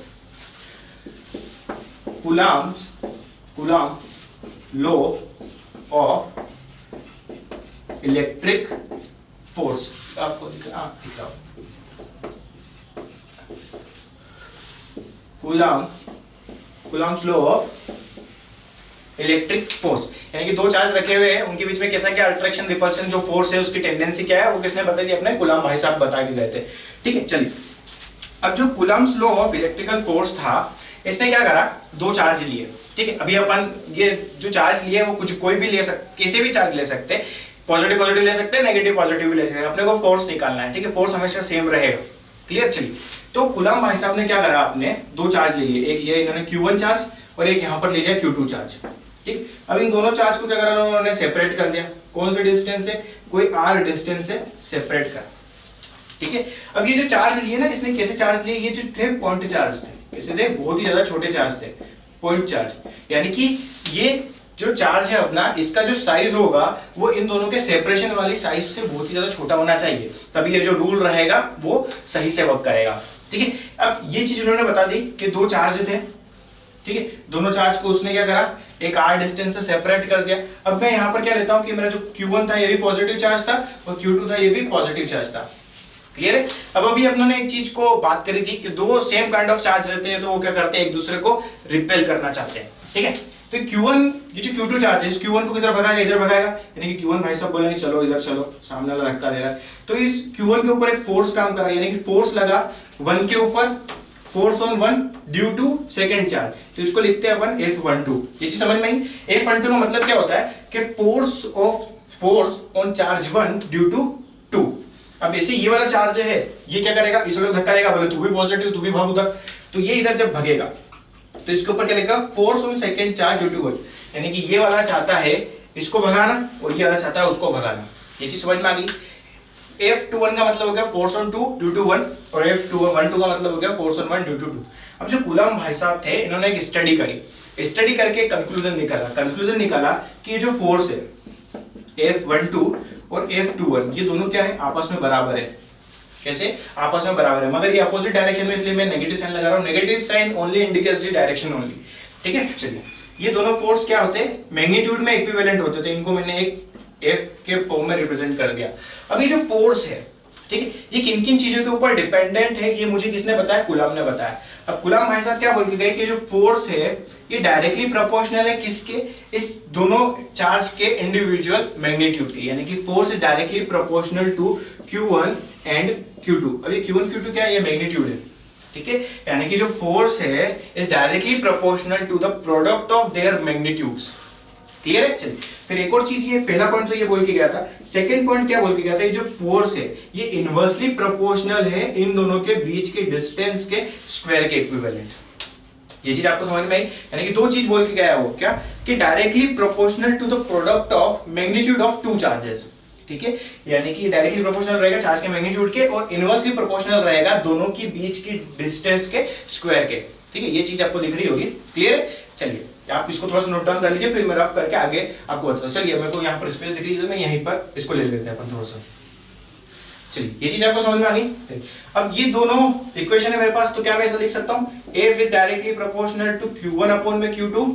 Coulomb law of electric force, आपको दिख रहा Coulomb's law of electric force, यानी कि दो चार्ज रखे हुए हैं उनके बीच में कैसा क्या अट्रैक्शन रिपल्शन जो फोर्स है उसकी टेंडेंसी क्या है वो किसने बताई थी, अपने कूलॉम भाई साहब बता के गए थे, ठीक है। चलिए अब जो Coulomb's law of electrical force था, इसने क्या करा, दो चार्ज लिए, ठीक है। अभी अपन ये जो चार्ज लिए वो कुछ कोई भी ले सकते, किसी भी चार्ज ले सकते, पॉजिटिव ले सकते हैं, नेगेटिव पॉजिटिव भी ले सकते हैं। अपने को फोर्स निकालना है, ठीक है। फोर्स हमेशा सेम रहेगा, क्लियर। चलिए, तो कूलम भाई साहब ने क्या करा, आपने दो चार्ज ले लिए, एक ये इन्होंने Q1 चार्ज और एक यहाँ पर ले लिया Q2 चार्ज। ठीक, अब इन दोनों चार्ज को क्या करा उन्होंने, सेपरेट कर दिया। कौन से डिस्टेंस से, कोई r डिस्टेंस से सेपरेट कर। ठीक है, अब ये जो चार्ज लिए ना, इसने कैसे चार्ज लिए, ये जो थे पॉइंट चार्ज थे, कैसे थे, बहुत ही ज्यादा छोटे चार्ज थे, पॉइंट चार्ज। यानी कि ये जो चार्ज है अपना, इसका जो साइज होगा वो इन दोनों के सेपरेशन वाली साइज से बहुत ही ज्यादा छोटा होना चाहिए, तभी ये जो रूल रहेगा वो सही से वर्क करेगा। ठीक है, अब ये चीज उन्होंने बता दी कि दो चार्ज थे। ठीक है, दोनों चार्ज को उसने क्या करा, एक r डिस्टेंस से सेपरेट कर दिया। अब मैं यहाँ पर क्या लेता हूँ कि मेरा जो Q1 था ये भी पॉजिटिव चार्ज था और Q2 था ये भी पॉजिटिव चार्ज था। क्लियर है। अब अभी अपनों एक चीज को बात करी थी कि दो सेम काइंड ऑफ चार्ज रहते हैं तो वो क्या करते हैं, एक दूसरे को रिपेल करना चाहते हैं। ठीक है, तो Q1, ये जो Q2 चार्ज है, इस Q1 को किधर भगाएगा, इधर भगाएगा। यानी कि Q1 भाई साहब बोलेंगे चलो इधर चलो, सामने वाला धक्का दे रहा है, तो इस Q1 के ऊपर एक फोर्स काम कर रहा है, यानी कि फोर्स लगा 1 के ऊपर, force on 1 due to second charge, तो इसको लिखते हैं अपन F12। ये चीज समझ में आई। F12 का मतलब क्या होता है कि force on charge 1 due to 2। अब ऐसे ये वाला चार्ज है, ये क्या करेगा, इस वाले धक्का देगा, बोले तू भी पॉजिटिव तू भी भाग उधर, तो ये इधर जब भगेगा तो इसके ऊपर क्या लिखा, force on second charge due to 1। यानी कि ये वाला चाहता है इसको भगाना और ये वाला चाहता है उसको भगाना। ये चीज समझ में आ गई। F21 का मतलब हो गया फोर्स ऑन 2 ड्यू टू 1 और F12 का मतलब हो गया फोर्स ऑन 1 ड्यू टू 2। अब जो कूलम भाई साहब थे, इन्होंने एक स्टडी करी, स्टडी करके कंक्लूजन निकाला कि ये जो फोर्स है F12 और F21 ये दोनों क्या है, आपस में बराबर है। कैसे, आपस में बराबर है, मगर ये अपोजिट डायरेक्शन में, इसलिए मैं नेगेटिव साइन लगा रहा हूं। Negative sign only indicates the direction only. ठीक है, चलिए, ये दोनों फोर्स क्या होते हैं, मैग्नीट्यूड में इक्विवेलेंट होते थे। इनको मैंने एक F के फॉर्म में रिप्रेजेंट कर दिया। अब ये जो फोर्स है, ठीक है, ये किन किन चीजों के ऊपर डिपेंडेंट है, ये मुझे किसने बताया, कूलम ने बताया। अब कूलम भाई साहब क्या बोल के गए कि जो फोर्स है ये डायरेक्टली प्रोपोर्शनल है किसके, इस दोनों चार्ज के इंडिविजुअल मैग्नीट्यूड के। यानी कि force is directly proportional to Q1 and Q2। अब ये Q1 Q2 क्या है, ये मैग्नीट्यूड है। ठीक है, यानी कि जो फोर्स है is directly proportional to the product of their magnitudes. Clear है। चलिए, फिर एक और चीज, ये पहला पॉइंट तो ये बोल के गया था, सेकंड पॉइंट क्या बोल के गया था, ये जो फोर्स है ये इनवर्सली प्रोपोर्शनल है इन दोनों के बीच के डिस्टेंस के स्क्वायर के इक्विवेलेंट। ये चीज आपको समझ में आई। यानी कि दो चीज बोल के गया है वो, क्या कि directly proportional to the product of magnitude of two charges. ठीक है, यानी कि डायरेक्टली प्रोपोर्शनल रहेगा चार्ज के मैग्नीट्यूड के और इनवर्सली प्रोपोर्शनल रहेगा दोनों के बीच की डिस्टेंस के स्क्वायर के। ठीक है, ये चीज आपको दिख रही होगी। क्लियर है। चलिए, आप इसको थोड़ा सा नोट डाउन कर लीजिए, फिर मैं रफ करके आगे आपको बताता हूं। चलिए, मेरे को यहाँ पर स्पेस दिख रही है तो मैं यहीं पर इसको ले लेते हैं अपन थोड़ा सा। चलिए, ये चीज आपको समझ में आ गई। अब ये दोनों इक्वेशन है मेरे पास, तो क्या मैं ऐसा लिख सकता हूँ, F is directly proportional to Q1 upon में Q2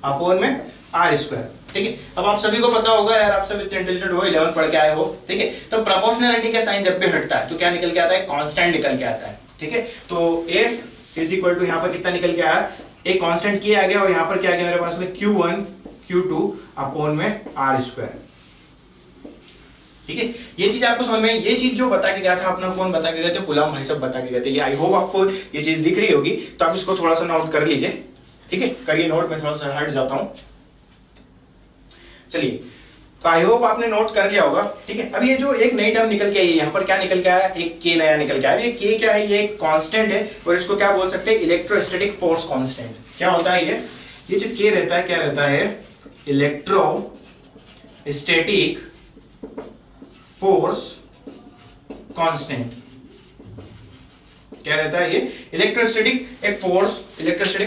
अपॉन में R स्क्वायर। ठीक है, अब आप सभी को पता होगा यार, आप सब इतने इंटेलिजेंट हो, 11 पढ़ के आए हो। ठीक है, तो प्रोपोर्शनलिटी का साइन जब भी हटता है तो क्या निकल के आता है, कांस्टेंट निकल के आता है। ठीक है, तो F इज इक्वल टू यहाँ पर कितना निकल के आया, एक कांस्टेंट किया आ गया और यहाँ पर क्या आ गया मेरे पास में, Q1 Q2 अपॉन में R स्क्वायर। ठीक है, ये चीज आपको समझ में, ये चीज जो बता के गया था अपना, कौन बता के गए थे, कूलम भाई सब बता के गए थे। ये आई होप आपको ये चीज दिख रही होगी, तो आप इसको थोड़ा सा नोट कर लीजिए। ठीक है, करिए नोट, में थोड़ा सा हट जाता हूं। चलिए, तो आई होप आपने नोट कर लिया होगा। ठीक है, अब ये जो एक नई टर्म निकल के आई है, यहाँ पर क्या निकल के आया, एक K नया निकल के आया। ये K क्या है, ये एक कांस्टेंट है और इसको क्या बोल सकते हैं, इलेक्ट्रोस्टैटिक फोर्स कांस्टेंट। क्या होता है ये जो K रहता है, क्या रहता है, इलेक्ट्रोस्टैटिक फोर्स कांस्टेंट। क्या रहता है ये, इलेक्ट्रोस्टैटिक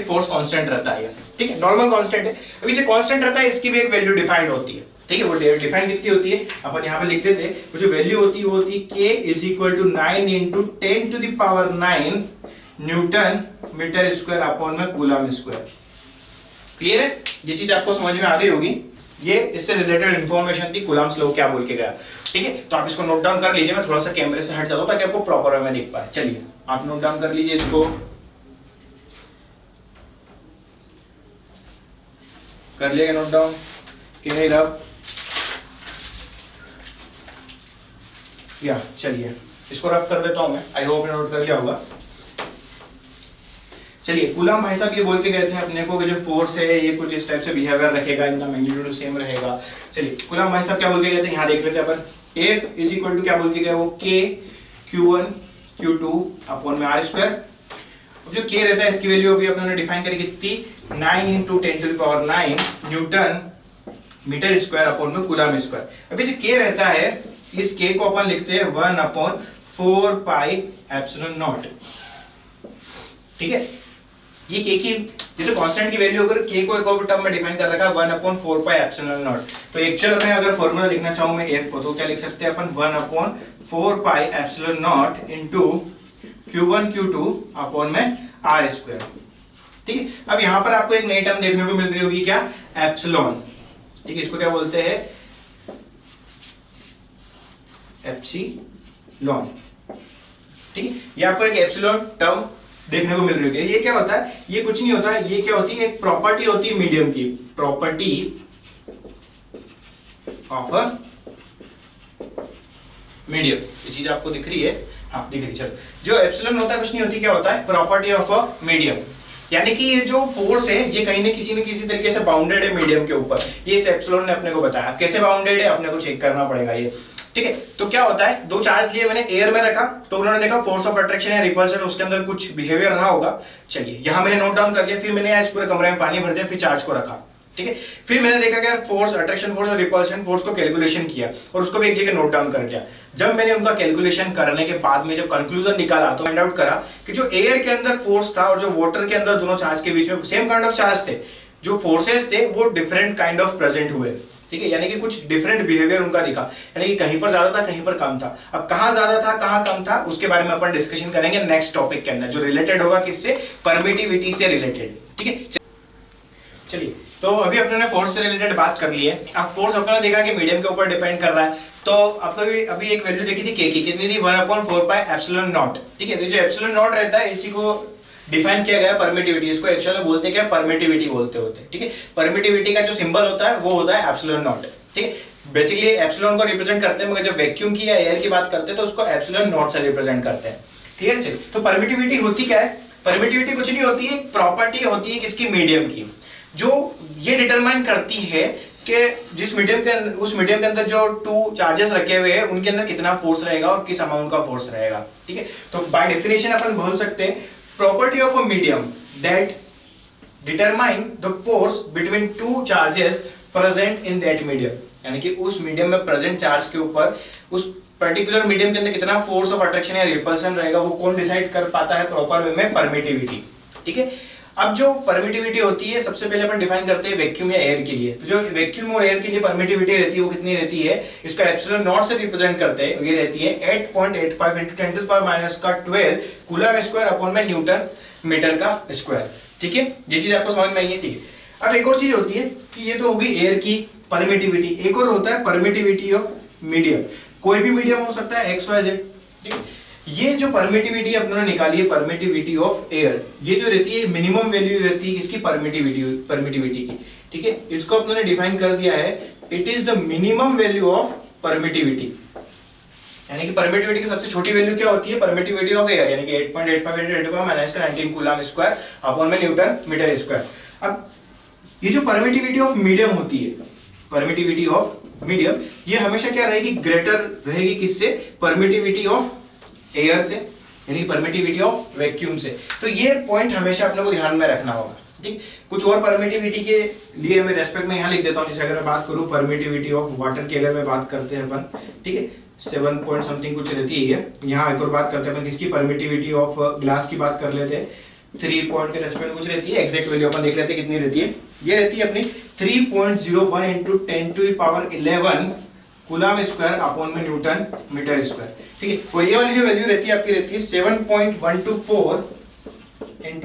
फोर्स कांस्टेंट रहता है। ठीक है, नॉर्मल कांस्टेंट है। अभी जो कांस्टेंट रहता है इसकी भी एक वैल्यू डिफाइंड होती है। ठीक है, वो डिफाइंड कितनी होती है, अपन यहाँ पे लिख देते हैं। वो जो वैल्यू होती है वो होती है K is equal to 9 into 10 to the power 9 newton metre square upon में कूलम स्क्वायर। क्लियर है, ये चीज आपको समझ में आ गई होगी। ये इससे रिलेटेड इंफॉर्मेशन थी, कूलम्स लॉ क्या बोल के गया। ठीक है, तो आप इसको नोट डाउन कर लीजिए। मैं थोड़ा सा कैमरे से हट जाता हूं ताकि आपको प्रॉपर वे में दिख पाए। चलिए, आप नोट डाउन कर लीजिए इसको, कर लिएगा नोट डाउन कि नहीं रब या। चलिए, इसको रफ कर देता हूं मैं, आई होप नोट कर लिया होगा। चलिए, कूलम भाई साहब ये बोल के गए थे अपने को कि जो फोर्स है ये कुछ इस टाइप से बिहेवियर रखेगा, इनका मैग्नीट्यूड सेम रहेगा। चलिए, कूलम भाई साहब क्या बोल के गए थे, यहाँ देख लेते हैं अपन। F इज इक्वल टू क्या बोल के गए वो, K Q1 Q2 अपॉन में R स्क्वायर। जो K रहता है इसकी वैल्यू अभी अपने डिफाइन करी कितनी, 9 × 10⁹ न्यूटन मीटर स्क्वायर अपॉन में कूलम स्क्वायर। अभी जो K रहता है इस K को अपन लिखते हैं 1/4 पाई एप्सिलॉन नॉट। ठीक है, ये K की ये तो कांस्टेंट की वैल्यू अगर K को एक और टर्म में डिफाइन कर रखा है 1/4 पाई एप्सिलॉन नॉट। तो एक्चुअल में अगर फॉर्मूला लिखना चाहूं मैं F को तो क्या लिख सकते हैं अपन 1/4 pi epsilon not into Q1 Q2 upon में R स्क्वायर। ठीक है, अब यहां पर आपको एक नई टर्म देखने को मिल रही होगी, क्या, एप्सिलॉन। ठीक है, इसको क्या बोलते हैं, एप्सिलॉन। ठीक है, ये आपको एक एप्सिलॉन टर्म देखने को मिल रही है। ये क्या होता है, ये कुछ नहीं होता, ये क्या होती है, एक प्रॉपर्टी होती है मीडियम की, प्रॉपर्टी ऑफ अ मीडियम। ये चीज आपको दिख रही है, हाँ दिख रही है। चलो, जो एप्सिलॉन होता है कुछ नहीं होती, क्या होता है, प्रॉपर्टी ऑफ अ मीडियम। यानी कि ये जो फोर्स है ये कहीं न किसी तरीके से बाउंडेड है मीडियम के ऊपर। ये इस एप्सिलॉन ने अपने को बताया, कैसे बाउंडेड है अपने को चेक करना पड़ेगा ये। ठीक है, तो क्या होता है, दो चार्ज लिए मैंने एयर में रखा तो उन्होंने देखा फोर्स ऑफ अट्रैक्शन या रिपल्शन, उसके अंदर कुछ बिहेवियर रहा होगा। चलिए, यहां मैंने नोट डाउन कर लिया, फिर मैंने इस पूरे कमरे में पानी भर दिया, फिर चार्ज को रखा। ठीक है, फिर मैंने देखा कि यार फोर्स, अट्रैक्शन फोर्स और रिपल्शन फोर्स को कैलकुलेशन किया और उसको भी एक जगह नोट डाउन कर लिया। जब मैंने उनका कैलकुलेशन करने के बाद में जब कंक्लूजन निकाला तो फाइंड आउट करा कि जो एयर के अंदर फोर्स था और जो वाटर के अंदर दोनों चार्ज के बीच में सेम काइंड ऑफ चार्ज थे, जो फोर्सेस थे वो डिफरेंट काइंड ऑफ प्रेजेंट हुए। ठीक है, यानी कि कुछ डिफरेंट बिहेवियर उनका दिखा, यानी कि कहीं पर ज्यादा था कहीं पर कम था। अब कहां ज्यादा था कहां कम था उसके बारे में अपन डिस्कशन करेंगे नेक्स्ट टॉपिक के अंदर, जो रिलेटेड होगा किससे, परमिटिविटी से रिलेटेड। ठीक है, चलिए, तो अभी अपने ने फोर्स से रिलेटेड बात कर ली है। अब फोर्स अपने ने देखा कि मीडियम के ऊपर डिपेंड कर रहा है, तो अभी एक वैल्यू देखी थी K की, कितनी थी, 1/4 पाई एप्सिलॉन नॉट। ठीक है, तो जो एप्सिलॉन नॉट रहता है इसी को डिफाइन किया गया परमिटिविटी, इसको एक्चुअल में बोलते क्या, परमिटिविटी बोलते होते हैं। ठीक है, परमिटिविटी का जो सिंबल होता है वो होता है एप्सिलॉन नॉट। ठीक है, बेसिकली एप्सिलॉन को रिप्रेजेंट करते हैं, मगर जब वैक्यूम की या एयर की बात करते हैं तो उसको एप्सिलॉन नॉट से रिप्रेजेंट करते हैं। ठीक है, चलिए, तो परमिटिविटी होती क्या है, परमिटिविटी कुछ नहीं होती है, प्रॉपर्टी होती है किसकी, मीडियम की, जो ये डिटरमाइन करती है कि जिस मीडियम के अंदर, उस मीडियम के अंदर जो टू चार्जेस रखे हुए हैं उनके अंदर कितना फोर्स रहेगा और किस अमाउंट का फोर्स रहेगा। ठीक है, तो बाय डेफिनेशन अपन बोल सकते हैं property of a medium that determine the force between two charges present in that medium. यानी कि उस मीडियम में प्रेजेंट चार्ज के ऊपर उस पर्टिकुलर मीडियम के अंदर कितना फोर्स ऑफ अट्रैक्शन या रिपल्शन रहेगा वो कौन डिसाइड कर पाता है, प्रॉपर वे में, परमिटिविटी। ठीक है, अब जो परमिटिविटी होती है सबसे पहले अपन डिफाइन करते हैं वैक्यूम या एयर के लिए। तो जो वैक्यूम और एयर के लिए परमिटिविटी रहती है वो कितनी रहती है, इसको एप्सिलॉन नॉट से रिप्रेजेंट करते हैं, ये रहती है 8.85 × 10⁻⁻12 कूलम स्क्वायर अपॉन में न्यूटन मीटर का स्क्वायर। ठीक है, ये चीज आपको समझ में आई है। ठीक है, अब एक और चीज होती है कि ये तो होगी एयर की परमिटिविटी, एक और होता है परमिटिविटी ऑफ मीडियम। कोई भी मीडियम हो सकता है XYZ। ठीक है, ये जो परमिटिविटी अपने निकाली है, परमिटिविटी ऑफ एयर, ये जो रहती है मिनिमम वैल्यू रहती है किसकी, परमिटिविटी की। ठीक है, इसको अपने डिफाइन कर दिया है, it is the minimum value of permittivity. यानी कि परमिटिविटी की सबसे छोटी वैल्यू क्या होती है, परमिटिविटी ऑफ एयर, यानी कि 8.85 × 10⁻⁻19 कूलम स्क्वायर अपॉन में न्यूटन मीटर स्क्वायर। अब ये जो परमिटिविटी ऑफ मीडियम होती है, परमिटिविटी ऑफ मीडियम, ये हमेशा क्या रहेगी, ग्रेटर रहेगी किससे, परमिटिविटी ऑफ एयर से, यानी परमिटिविटी ऑफ वैक्यूम से। तो ये पॉइंट हमेशा अपने को ध्यान में रखना होगा। ठीक, कुछ और परमिटिविटी के लिए मैं रेस्पेक्ट में यहाँ लिख देता हूँ। जैसे अगर मैं बात करूँ परमिटिविटी ऑफ वाटर की, अगर मैं बात करते हैं अपन, ठीक है, 7 पॉइंट समथिंग कुछ रहती है। यहाँ एक और बात करते हैं अपन किसकी, परमिटिविटी ऑफ ग्लास की बात कर लेते हैं, 3 पॉइंट के रेस्पेक्ट में कुछ रहती है, एग्जैक्ट वैल्यू अपन देख लेते हैं कितनी रहती है। ये रहती है अपनी 3.01 × 10⁻11 कूलम स्क्वायर अपॉन में न्यूटन मीटर स्क्वायर। ठीक है, और ये वाली जो वैल्यू रहती है आपकी रहती है 7.124 ×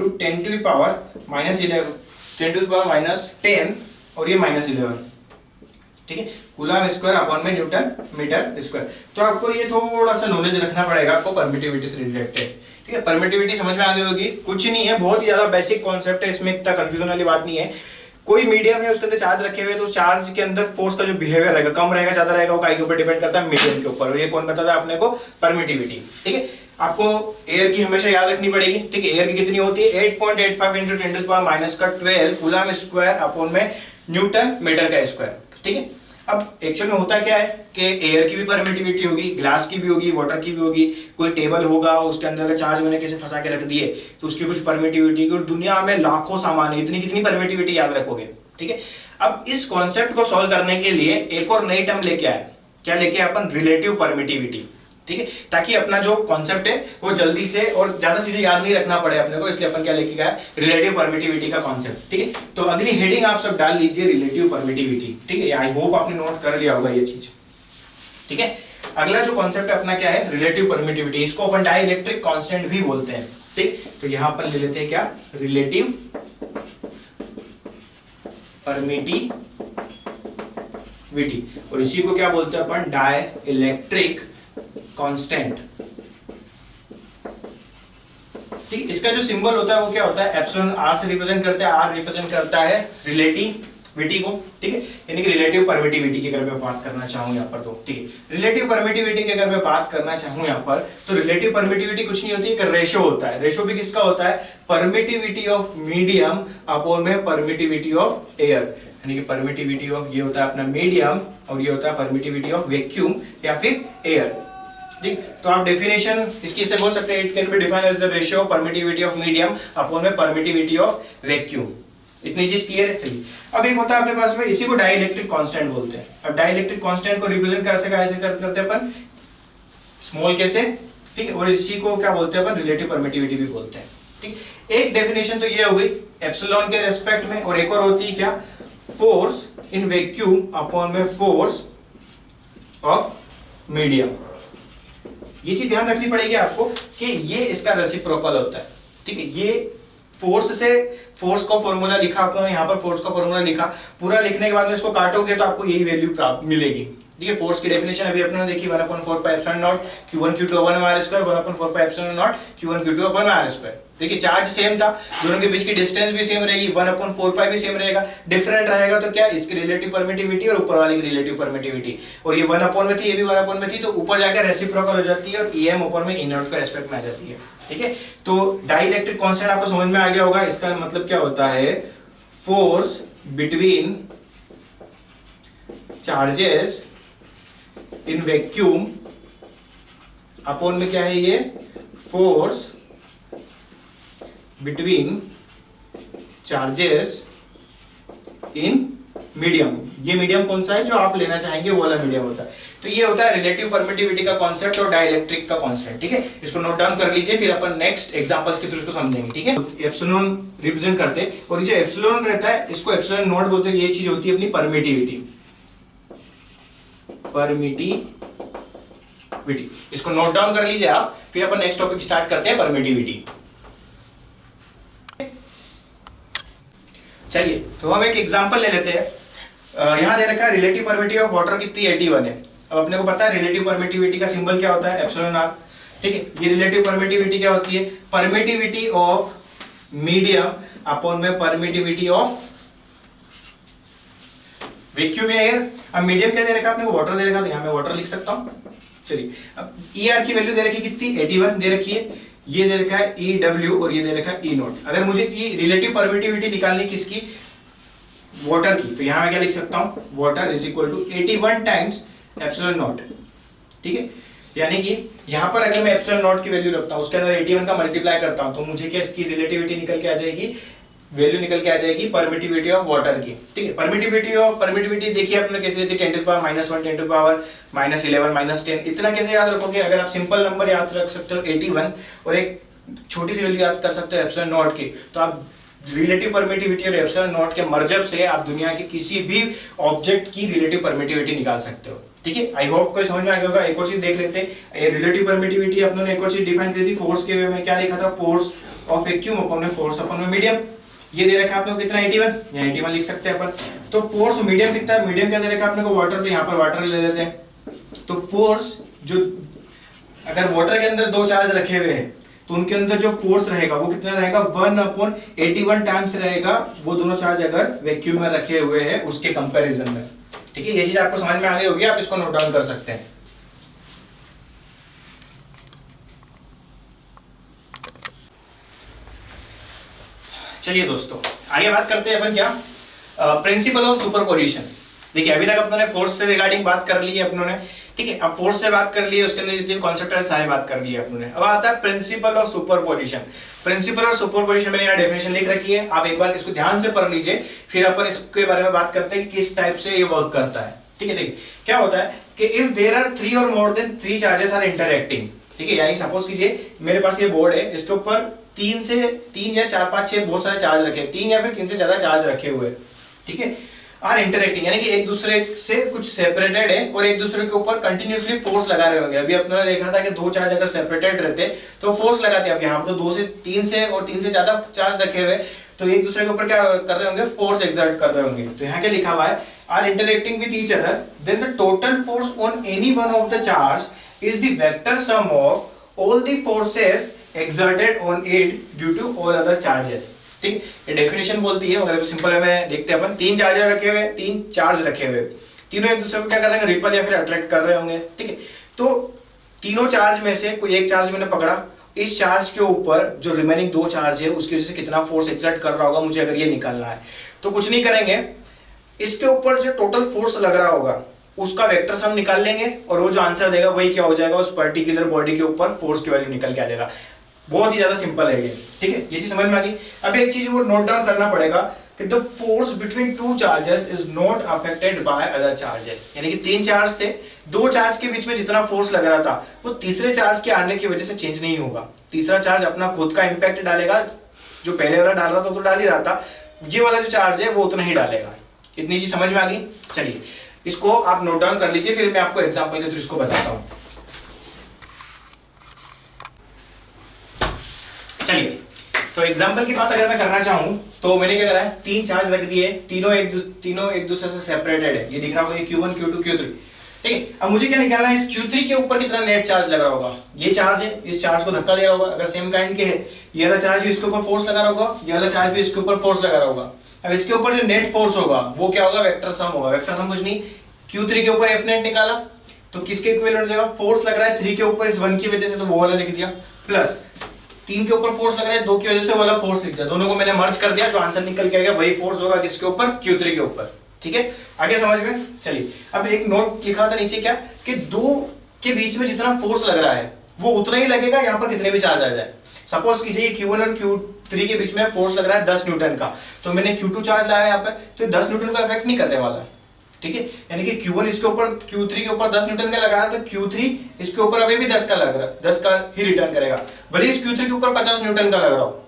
10⁻10 और ये -11। ठीक है, कूलम स्क्वायर अपॉन में न्यूटन मीटर स्क्वायर। तो आपको ये थोड़ा सा नॉलेज रखना पड़ेगा आपको परमिटिविटी से रिलेटेड। ठीक है, परमिटिविटी समझ में आ गई होगी, कुछ नहीं है, बहुत ही ज्यादा बेसिक कॉन्सेप्ट है, इसमें इतना कंफ्यूजन वाली बात नहीं है। कोई मीडियम है उसके अंदर चार्ज रखे हुए, तो चार्ज के अंदर फोर्स का जो बिहेवियर रहेगा, कम रहेगा ज्यादा रहेगा, वो काय के ऊपर डिपेंड करता है, मीडियम के ऊपर। और ये कौन बताता है अपने को, परमिटिविटी। ठीक है, आपको एयर की हमेशा याद रखनी पड़ेगी। ठीक है, एयर की कितनी होती है, 8.85 × 10⁻⁻12 कूलम स्क्वायर अपॉन में न्यूटन मीटर का स्क्वायर। ठीक है, अब एक्चुअल में होता क्या है कि एयर की भी परमिटिविटी होगी, ग्लास की भी होगी, वाटर की भी होगी, कोई टेबल होगा उसके अंदर चार्ज मैंने कैसे फंसा के रख दिए तो उसकी कुछ परमिटिविटी, और दुनिया में लाखों सामान है, इतनी कितनी परमिटिविटी याद रखोगे, ठीक है। अब इस कॉन्सेप्ट को सॉल्व करने के लिए एक और नई टर्म लेके आए, क्या लेके अपन, रिलेटिव परमिटिविटी, ठीक है, ताकि अपना जो कॉन्सेप्ट है वो जल्दी से और ज्यादा चीजें याद नहीं रखना पड़े अपने को, इसलिए अपन क्या लेके गए, रिलेटिव परमिटिविटी का कॉन्सेप्ट, ठीक है। तो अगली हेडिंग आप सब डाल लीजिए रिलेटिव परमिटिविटी, ठीक है, आई होप आपने नोट कर लिया होगा ये चीज, ठीक है। अगला जो कॉन्सेप्ट अपना क्या है, रिलेटिव परमिटिविटी, इसको अपन डाइलेक्ट्रिक कांस्टेंट भी बोलते हैं, ठीक। तो यहां पर ले लेते हैं क्या, रिलेटिव परमिटिविटी, और इसी को क्या बोलते हैं अपन, डाइलेक्ट्रिक कांस्टेंट, ठीक। इसका जो सिंबल होता है वो क्या होता है, एप्सिलॉन, आर से रिप्रेजेंट करते हैं, आर रिप्रेजेंट करता है रिलेटिविटी को, ठीक है, यानी कि रिलेटिव परमिटिविटी की अगर मैं बात करना चाहूं यहाँ पर, तो ठीक है, रिलेटिव परमिटिविटी की अगर मैं बात करना चाहूं यहाँ पर, तो रिलेटिव परमिटिविटी कुछ नहीं होती, एक रेशो होता है। रेशो भी किसका होता है, परमिटिविटी ऑफ मीडियम अपॉन में परमिटिविटी ऑफ एयर, यानी कि परमिटिविटी ऑफ ये होता है अपना मीडियम और ये होता है परमिटिविटी ऑफ वैक्यूम या फिर एयर, ठीक। तो आप डेफिनेशन इसकी से बोल सकते हैं, it can be defined as the ratio of permittivity of medium upon में परमिटिविटी ऑफ वैक्यूम। इतनी चीज क्लियर है। चलिए अब एक होता है अपने पास में, इसी को डाइलेक्ट्रिक कांस्टेंट बोलते हैं। अब डाइलेक्ट्रिक कांस्टेंट को रिप्रेजेंट कर सका ऐसे करते हैं अपन, स्मॉल के से, ठीक है, और इसी को क्या बोलते हैं अपन, रिलेटिव परमिटिविटी भी बोलते हैं, ठीक। एक डेफिनेशन तो ये हो गई एप्सिलॉन के रेस्पेक्ट में, और एक और होती है क्या, फोर्स इन वैक्यूम अपॉन में फोर्स ऑफ मीडियम। ये चीज ध्यान रखनी पड़ेगी आपको कि ये इसका रेसिप्रोकल होता है, ठीक है। ये फोर्स से, फोर्स का फॉर्मूला लिखा आपने यहाँ पर, फोर्स का फॉर्मूला लिखा, पूरा लिखने के बाद में इसको काटोगे तो आपको यही वैल्यू प्राप्त मिलेगी, ठीक है। फोर्स की डेफिनेशन अभी अपने देखी, 1/4 pi epsilon not q1 q2 upon r square, 1/4 pi epsilon not q1 q2 upon r square. देखिए चार्ज सेम था, दोनों के बीच की डिस्टेंस भी सेम रहेगी, 1/4 पाई भी सेम रहेगा, डिफरेंट रहेगा तो क्या, इसकी रिलेटिव परमिटिविटी और ऊपर वाले की रिलेटिव परमिटिविटी, और ये 1/में थी, ये भी 1/में थी, तो ऊपर जाकर रेसिप्रोकल हो जाती है और em ऊपर में इन आउट का रेस्पेक्ट में आ जाती है, ठीक है। तो डाइलेक्ट्रिक कांस्टेंट आपको समझ में आ गया होगा, इसका मतलब क्या होता है, force between charges in vacuum upon में क्या है, ये force between charges in medium. ये मीडियम कौन सा है जो आप लेना चाहेंगे, वो वाला मीडियम होता है। तो ये होता है रिलेटिव परमिटिविटी का कॉन्सेप्ट और डाइलेक्ट्रिक का कॉन्सेप्ट, ठीक है। इसको नोट डाउन कर लीजिए, फिर अपन नेक्स्ट एग्जांपल्स के थ्रू इसको समझेंगे, ठीक है। एप्सिलॉन रिप्रेजेंट करते हैं, और ये जो एप्सिलॉन रहता है इसको एप्सिलॉन नॉट बोलते हैं। ये चीज होती है अपनी परमिटिविटी, इसको नोट डाउन कर लीजिए आप, फिर अपन नेक्स्ट टॉपिक स्टार्ट करते हैं, परमिटिविटी। चलिए तो हम एक एग्जांपल ले लेते हैं। यहां दे रखा है रिलेटिव परमिटिविटी ऑफ वाटर कितनी 81 है। अब अपने को पता है रिलेटिव परमिटिविटी का सिंबल क्या होता है, एप्सिलॉन आर, ठीक है। ये रिलेटिव परमिटिविटी क्या होती है, परमिटिविटी ऑफ मीडियम अपॉन में परमिटिविटी ऑफ वैक्यूम या एयर। अब मीडियम क्या दे रखा है आपने को, वाटर दे रखा, तो यहां मैं वाटर लिख सकता हूं। चलिए अब ई आर की वैल्यू दे रखी कितनी, 81 दे रखी है, ये दे रखा है ई डब्ल्यू और ये दे रखा है ई नॉट। अगर मुझे ई रिलेटिव परमिटिविटी निकालनी किसकी, वाटर की, तो यहां मैं क्या लिख सकता हूं, water is equal to 81 times epsilon naught, ठीक है। यानी कि यहां पर अगर मैं एप्सिलॉन नॉट की वैल्यू रखता हूं, उसके अंदर 81 का मल्टीप्लाई करता हूं, तो मुझे क्या इसकी रिलेटिविटी निकल के आ जाएगी, वैल्यू निकल के आ जाएगी परमिटिविटी ऑफ वाटर की, ठीक है। परमिटिविटी देखिए आपने कैसे देती है, 10 टू पावर -1, 10 टू पावर -11, -10। इतना कैसे याद रखोगे, अगर आप सिंपल नंबर याद रख सकते हो 81 और एक छोटी सी वैल्यू याद कर सकते हो एप्सिलॉन नॉट की, तो आप रिलेटिव परमिटिविटी और एप्सिलॉन नॉट के मर्जब से आप दुनिया के किसी भी ऑब्जेक्ट की रिलेटिव परमिटिविटी निकाल सकते हो, ठीक है। आई होप कोई समझ में आ गया होगा। एक और चीज देख लेते हैं, रिलेटिव परमिटिविटी अपनों ने एक और चीज डिफाइन की थी, फोर्स के वे में क्या देखा था, फोर्स ऑफ वैक्यूम अपॉन में फोर्स अपॉन में मीडियम। ये दे रखा है आपने को कितना, 81, यहाँ 81 लिख सकते हैं अपन। तो फोर्स मीडियम कितना है, मीडियम क्या दे रखा है आपने को, वाटर, तो यहाँ पर वाटर ले लेते हैं। तो फोर्स जो, अगर वाटर के अंदर दो चार्ज रखे हुए हैं तो उनके अंदर जो फोर्स रहेगा वो कितना रहेगा, 1/81 टाइम्स रहेगा, वो दोनों चार्ज अगर वैक्यूम में रखे हुए हैं उसके कंपैरिजन में, ठीक है। ये चीज आपको समझ में आ गई होगी, आप इसको नोट डाउन कर सकते हैं। चलिए दोस्तों आगे बात करते हैं अपन क्या, प्रिंसिपल ऑफ सुपरपोजिशन। देखिए अभी तक अपनों ने फोर्स से रिगार्डिंग बात कर ली है अपनों ने, ठीक है। अब फोर्स से बात कर ली है, उसके अंदर जितने कॉन्सेप्ट है सारे बात कर लिए अपनों ने। अब आता है principle of superposition. Principle of superposition मैंने यहाँ डेफिनेशन लिख रखी है, आप एक बार इसको ध्यान से पढ़ लीजिए, फिर अपन इसके बारे में बात करते हैं कि किस टाइप से ये वर्क करता है, ठीक है। देखिए क्या होता है कि if there are 3 or more than 3 charges are interacting, ठीक है, यानी सपोज कीजिए मेरे पास ये बोर्ड है, इसके ऊपर 3 या 4 5 6 बहुत सारे चार्ज रखे, 3 या फिर 3 से ज्यादा चार्ज रखे हुए, ठीक है, आर इंटरएक्टिंग, यानी कि एक दूसरे से कुछ सेपरेटेड है और एक दूसरे के ऊपर कंटिन्यूअसली फोर्स लगा रहे होंगे। अभी अपने देखा था कि 2 चार्ज अगर सेपरेटेड रहते तो फोर्स लगाते, अब यहाँ तो 2 से 3 से और 3 से ज्यादा चार्ज रखे हुए, तो एक दूसरे के ऊपर क्या कर रहे होंगे, फोर्स एक्सर्ट कर रहे होंगे। तो यहाँ क्या लिखा हुआ है, are interacting with each other, then the total force on any one of the charge is the vector sum of all the forces exerted on it due to all other charges, ठीक। ये definition बोलती है, अगर simple way में देखते हैं अपन, 3 charger रखे हुए, 3 चार्ज रखे हुए, तीनों एक दूसरे को क्या कर रहे हैं, रिपल या फिर अट्रैक्ट कर रहे होंगे, ठीक है। तो तीनों चार्ज में से कोई एक चार्ज मैंने पकड़ा, इस चार्ज के ऊपर जो रिमेनिंग 2 चार्ज है उसकी वजह से कितना फोर्स एक्सर्ट कर रहा होगा मुझे अगर ये निकालना है, तो कुछ नहीं करेंगे, इसके ऊपर जो टोटल फोर्स लग रहा होगा उसका वेक्टर सम निकाल लेंगे और वो जो आंसर देगा वही क्या हो जाएगा, उस पर्टिकुलर बॉडी के ऊपर फोर्स की वैल्यू निकल के आ जाएगा। बहुत ही ज्यादा सिंपल है ये, ठीक है, ये चीज समझ में आ गई। अब एक चीज वो नोट डाउन करना पड़ेगा कि the force between 2 charges is not affected by other charges, यानी कि 3 चार्ज थे, 2 चार्ज के बीच में जितना फोर्स लग रहा था वो तीसरे चार्ज के आने की वजह से चेंज नहीं होगा। तीसरा चार्ज अपना खुद का इंपैक्ट डालेगा, जो पहले वाला डाल रहा था तो डाल ही रहा था, ये वाला जो चार्ज है वो उतना ही डालेगा। इतनी चीज समझ में आ गई। चलिए इसको आप नोट डाउन कर लीजिए, फिर मैं आपको एग्जांपल के थ्रू इसको बताता हूं। चलिए तो एग्जांपल की बात अगर मैं करना चाहूं तो मैंने क्या करा है, 3 चार्ज रख दिए, तीनों एक दूसरे से सेपरेटेड है, ये दिख रहा होगा Q1 Q2 Q3, ठीक है। अब मुझे क्या निकालना है, इस Q3 के ऊपर कितना नेट चार्ज लग रहा होगा, ये चार्ज है, इस चार्ज को धक्का दे रहा होगा, अगर सेम काइंड के है, ये वाला चार्ज भी इसके ऊपर फोर्स लगा रहा होगा, ये वाला चार्ज भी इसके ऊपर फोर्स लगा रहा होगा। अब इसके ऊपर जो नेट फोर्स होगा वो क्या होगा, वेक्टर सम होगा। वेक्टर सम कुछ नहीं, Q3 के ऊपर F नेट निकाला तो किसके इक्विवेलेंट हो जाएगा, फोर्स लग रहा है 3 के ऊपर इस 1 की वजह से तो वो वाला लिख दिया, प्लस 3 के ऊपर फोर्स लग रहा है 2 की वजह से वाला फोर्स लिख दिया, दोनों को मैंने मर्ज कर दिया, जो आंसर निकल के आएगा वही फोर्स होगा किसके ऊपर, Q3 के ऊपर, ठीक है। आगे समझ में। चलिए अब एक नोट लिखा था नीचे क्या कि 2 के बीच में जितना फोर्स लग रहा है वो उतना ही लगेगा, यहाँ पर कितने भी चार्ज आ जाए। सपोज कीजिए Q1 और Q3 के बीच में फोर्स लग रहा है 10 न्यूटन का, तो मैंने Q2 चार्ज लाया यहाँ पर, तो 10 न्यूटन का इफेक्ट नहीं करने वाला, ठीक है। यानी कि Q1 इसके ऊपर Q3 के ऊपर 10 न्यूटन का लगा रहा है, तो Q3 इसके ऊपर अभी भी 10 का लग रहा है, 10 का ही रिटर्न करेगा, भले इस Q3 के ऊपर 50 न्यूटन का लग रहा हो,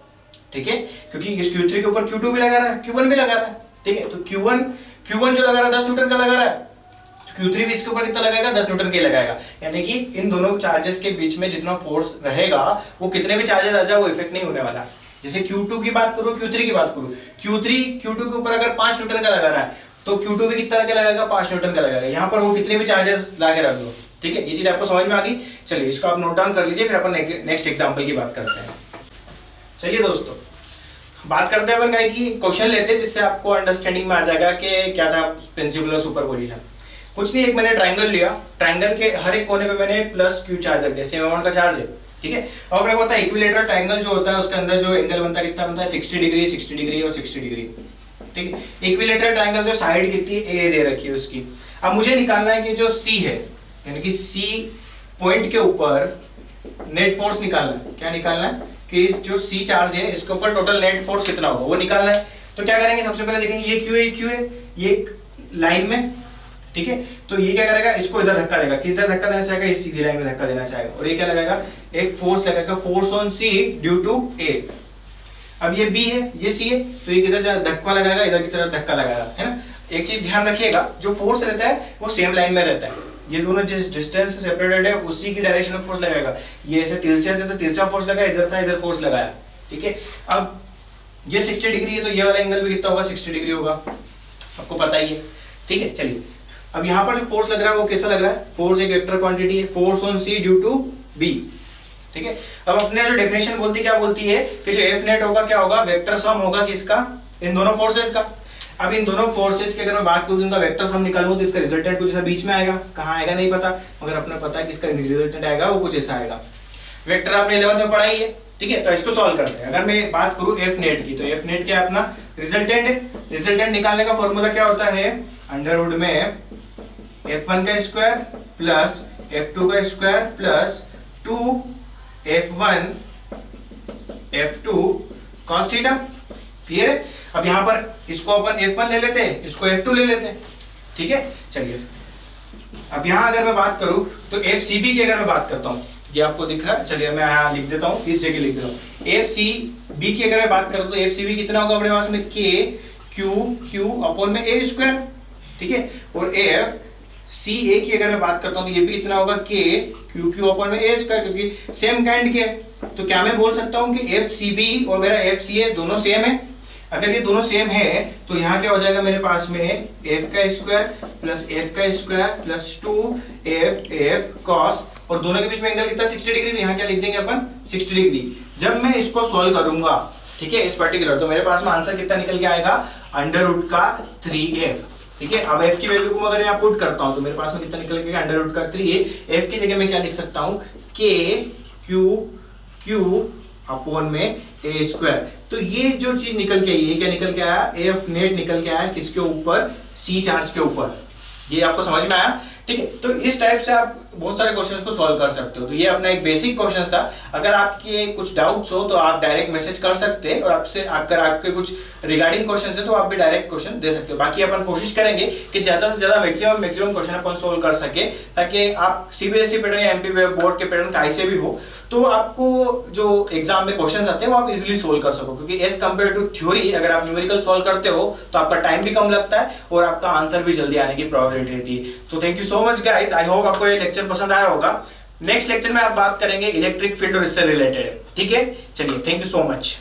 ठीक है, क्योंकि इस Q3 के ऊपर Q2 भी लगा रहा है, Q1 भी लगा रहा है, ठीक है। तो Q1 जो लगा रहा है 10 न्यूटन का लगा रहा है, Q3 भी इसके ऊपर कितना लगाएगा, 10 न्यूटन के लगाएगा, यानी कि इन दोनों चार्जेस के बीच में जितना फोर्स रहेगा वो कितने भी चार्जेस आ जाए वो इफेक्ट नहीं होने वाला। जैसे Q2 की बात करो, Q3 की बात करो, Q2 के ऊपर अगर 5 न्यूटन का लगा रहा है तो Q2 भी कितना का लगाएगा, 5 न्यूटन का लगाएगा, यहाँ पर वो कितने भी चार्जेस ला के रख दो, ठीक है। ये चीज आपको समझ में आ गई। चलिए इसको आप नोट डाउन कर लीजिए, फिर अपन नेक्स्ट एग्जांपल की बात करते हैं। चलिए दोस्तों बात करते हैं अपन का की क्वेश्चन लेते हैं, जिससे आपको अंडरस्टैंडिंग में आ जाएगा कि क्या था प्रिंसिपल ऑफ सुपरपोजिशन। कुछ नहीं, एक मैंने ट्राइंगल लिया, ट्राइंगल के हर एक कोने पे मैंने प्लस Q चार्ज रख दिया, सेम अमाउंट का चार्ज है, ठीक है। और मेरे को पता है इक्विलेटरल ट्राइंगल जो होता है उसके अंदर जो एंगल बनता है कितना बनता है, 60 डिग्री 60 डिग्री और 60 डिग्री, ठीक है। इक्विलेटरल ट्राइंगल जो साइड कितनी ए दे रखी है उसकी, अब मुझे निकालना है कि जो C है, यानी कि C पॉइंट के ऊपर नेट फोर्स निकालना है। क्या निकालना है कि जो C चार्ज है इसके ऊपर टोटल नेट फोर्स कितना होगा वो निकालना है। तो क्या करेंगे, सबसे पहले देखेंगे ये Q है, ये एक लाइन में, ठीक है। तो ये क्या करेगा, इसको इधर धक्का देगा, किस इधर धक्का देना चाहेगा, इस सीधी लाइन में धक्का देना चाहेगा, और ये क्या लगाएगा, एक फोर्स लगाएगा, force on C due to A। अब ये B है, ये C है, तो ये किधर धक्का लगाएगा, इधर की तरफ धक्का लगाएगा, है ना। एक चीज ध्यान रखिएगा, जो फोर्स रहता है वो सेम लाइन में रहता है, ये दोनों जिस डिस्टेंस से सेपरेटेड है उसी की डायरेक्शन में फोर्स लगाएगा। ये ऐसे तिरछा थे तो तिरछा फोर्स लगाया, इधर था इधर फोर्स लगाया, ठीक है। अब ये 60 डिग्री है तो ये वाला एंगल भी कितना होगा, 60 डिग्री होगा, आपको पता ही है, ठीक है। चलिए अब यहाँ पर जो फोर्स लग रहा है वो कैसा लग रहा है, फोर्स एक वेक्टर क्वांटिटी है, force on C due to B, ठीक है। अब अपने जो डेफिनेशन बोलती है क्या बोलती है कि जो F नेट होगा क्या होगा, वेक्टर सम होगा किसका, इन दोनों फोर्सेस का। अब इन दोनों फोर्सेस की अगर मैं बात करूं, इनका वेक्टर सम निकालूं तो इसका रिजल्टेंट कुछ ऐसा बीच में आएगा, कहां आएगा नहीं पता, मगर अपने पता है कि इसका रिजल्टेंट आएगा वो कुछ ऐसा आएगा। वेक्टर आपने 11th में पढ़ाई है, ठीक है। तो इसको सॉल्व करते हैं। अगर मैं बात करूं F नेट की, तो F नेट क्या है अपना रिजल्टेंट है। रिजल्टेंट निकालने का फॉर्मूला क्या होता है, अंडर रूट में f1 का स्क्वायर प्लस f2 का square plus 2f1 f2 cos theta. Clear है? अब यहां पर इसको अपन f1 ले लेते हैं, इसको f2 ले लेते हैं, ठीक है। चलिए अब यहां अगर मैं बात करूं तो FCB की अगर मैं बात करता हूं, ये आपको दिख रहा है, चलिए मैं यहां लिख देता हूं, इस जगह लिख देता हूं। FCB की अगर मैं बात करूं तो FCB कितना होगा अपने पास में K Q अपॉन में A स्क्वायर, ठीक है। और FCA की अगर मैं बात करता हूं तो ये भी कितना होगा K Q अपॉन में A स्क्वायर, क्योंकि सेम काइंड के। तो क्या मैं बोल सकता हूं कि FCB और मेरा FCA दोनों सेम है? अगर ये दोनों सेम है तो यहाँ क्या हो जाएगा मेरे पास में f का स्क्वायर प्लस f का स्क्वायर प्लस 2f cos, और दोनों के बीच में एंगल कितना 60 डिग्री, तो यहाँ क्या लिख देंगे अपन 60 डिग्री। जब मैं इसको सॉल्व करूंगा, ठीक है, इस पर्टिकुलर, तो मेरे पास में आंसर कितना निकल के आएगा अंडर रूट का 3f, ठीक है। अब f की वैल्यू को अगर मैं पुट करता हूं तो मेरे पास में कितना निकल के अंडर रूट का 3a। f की जगह मैं क्या लिख सकता हूं k q अपॉन में a स्क्वायर। तो ये जो चीज निकल के आई, ये क्या निकल के आया, f नेट निकल के आया किसके ऊपर, c चार्ज के ऊपर। ये आपको समझ में आया? ठीक है। तो इस टाइप से आप बहुत सारे क्वेश्चंस को सॉल्व कर सकते हो। तो ये अपना एक बेसिक क्वेश्चन था। अगर आपके कुछ डाउट्स हो तो आप डायरेक्ट मैसेज कर सकते हैं, और आपसे अगर आपके कुछ रिगार्डिंग क्वेश्चन है तो आप भी डायरेक्ट क्वेश्चन दे सकते हो। बाकी अपन कोशिश करेंगे कि ज्यादा से ज्यादा मैक्सिमम क्वेश्चन अपन सोल्व कर सके, ताकि आप सीबीएसई पैटर्न या एमपी बोर्ड के पैटर्न का ऐसे भी हो तो आपको जो एग्जाम में क्वेश्चंस आते हैं वो आप इजीली सोल्व कर सको। क्योंकि एज कंपेयर टू थ्योरी अगर आप न्यूमेरिकल सोल्व करते हो तो आपका टाइम भी कम लगता है और आपका आंसर भी जल्दी आने की प्रोबेबिलिटी रहती है। तो thank you so much guys, I hope आपको ये लेक्चर पसंद आया होगा। नेक्स्ट लेक्चर में आप बात करेंगे इलेक्ट्रिक फील्ड और इससे रिलेटेड, ठीक है। चलिए, थैंक यू सो मच।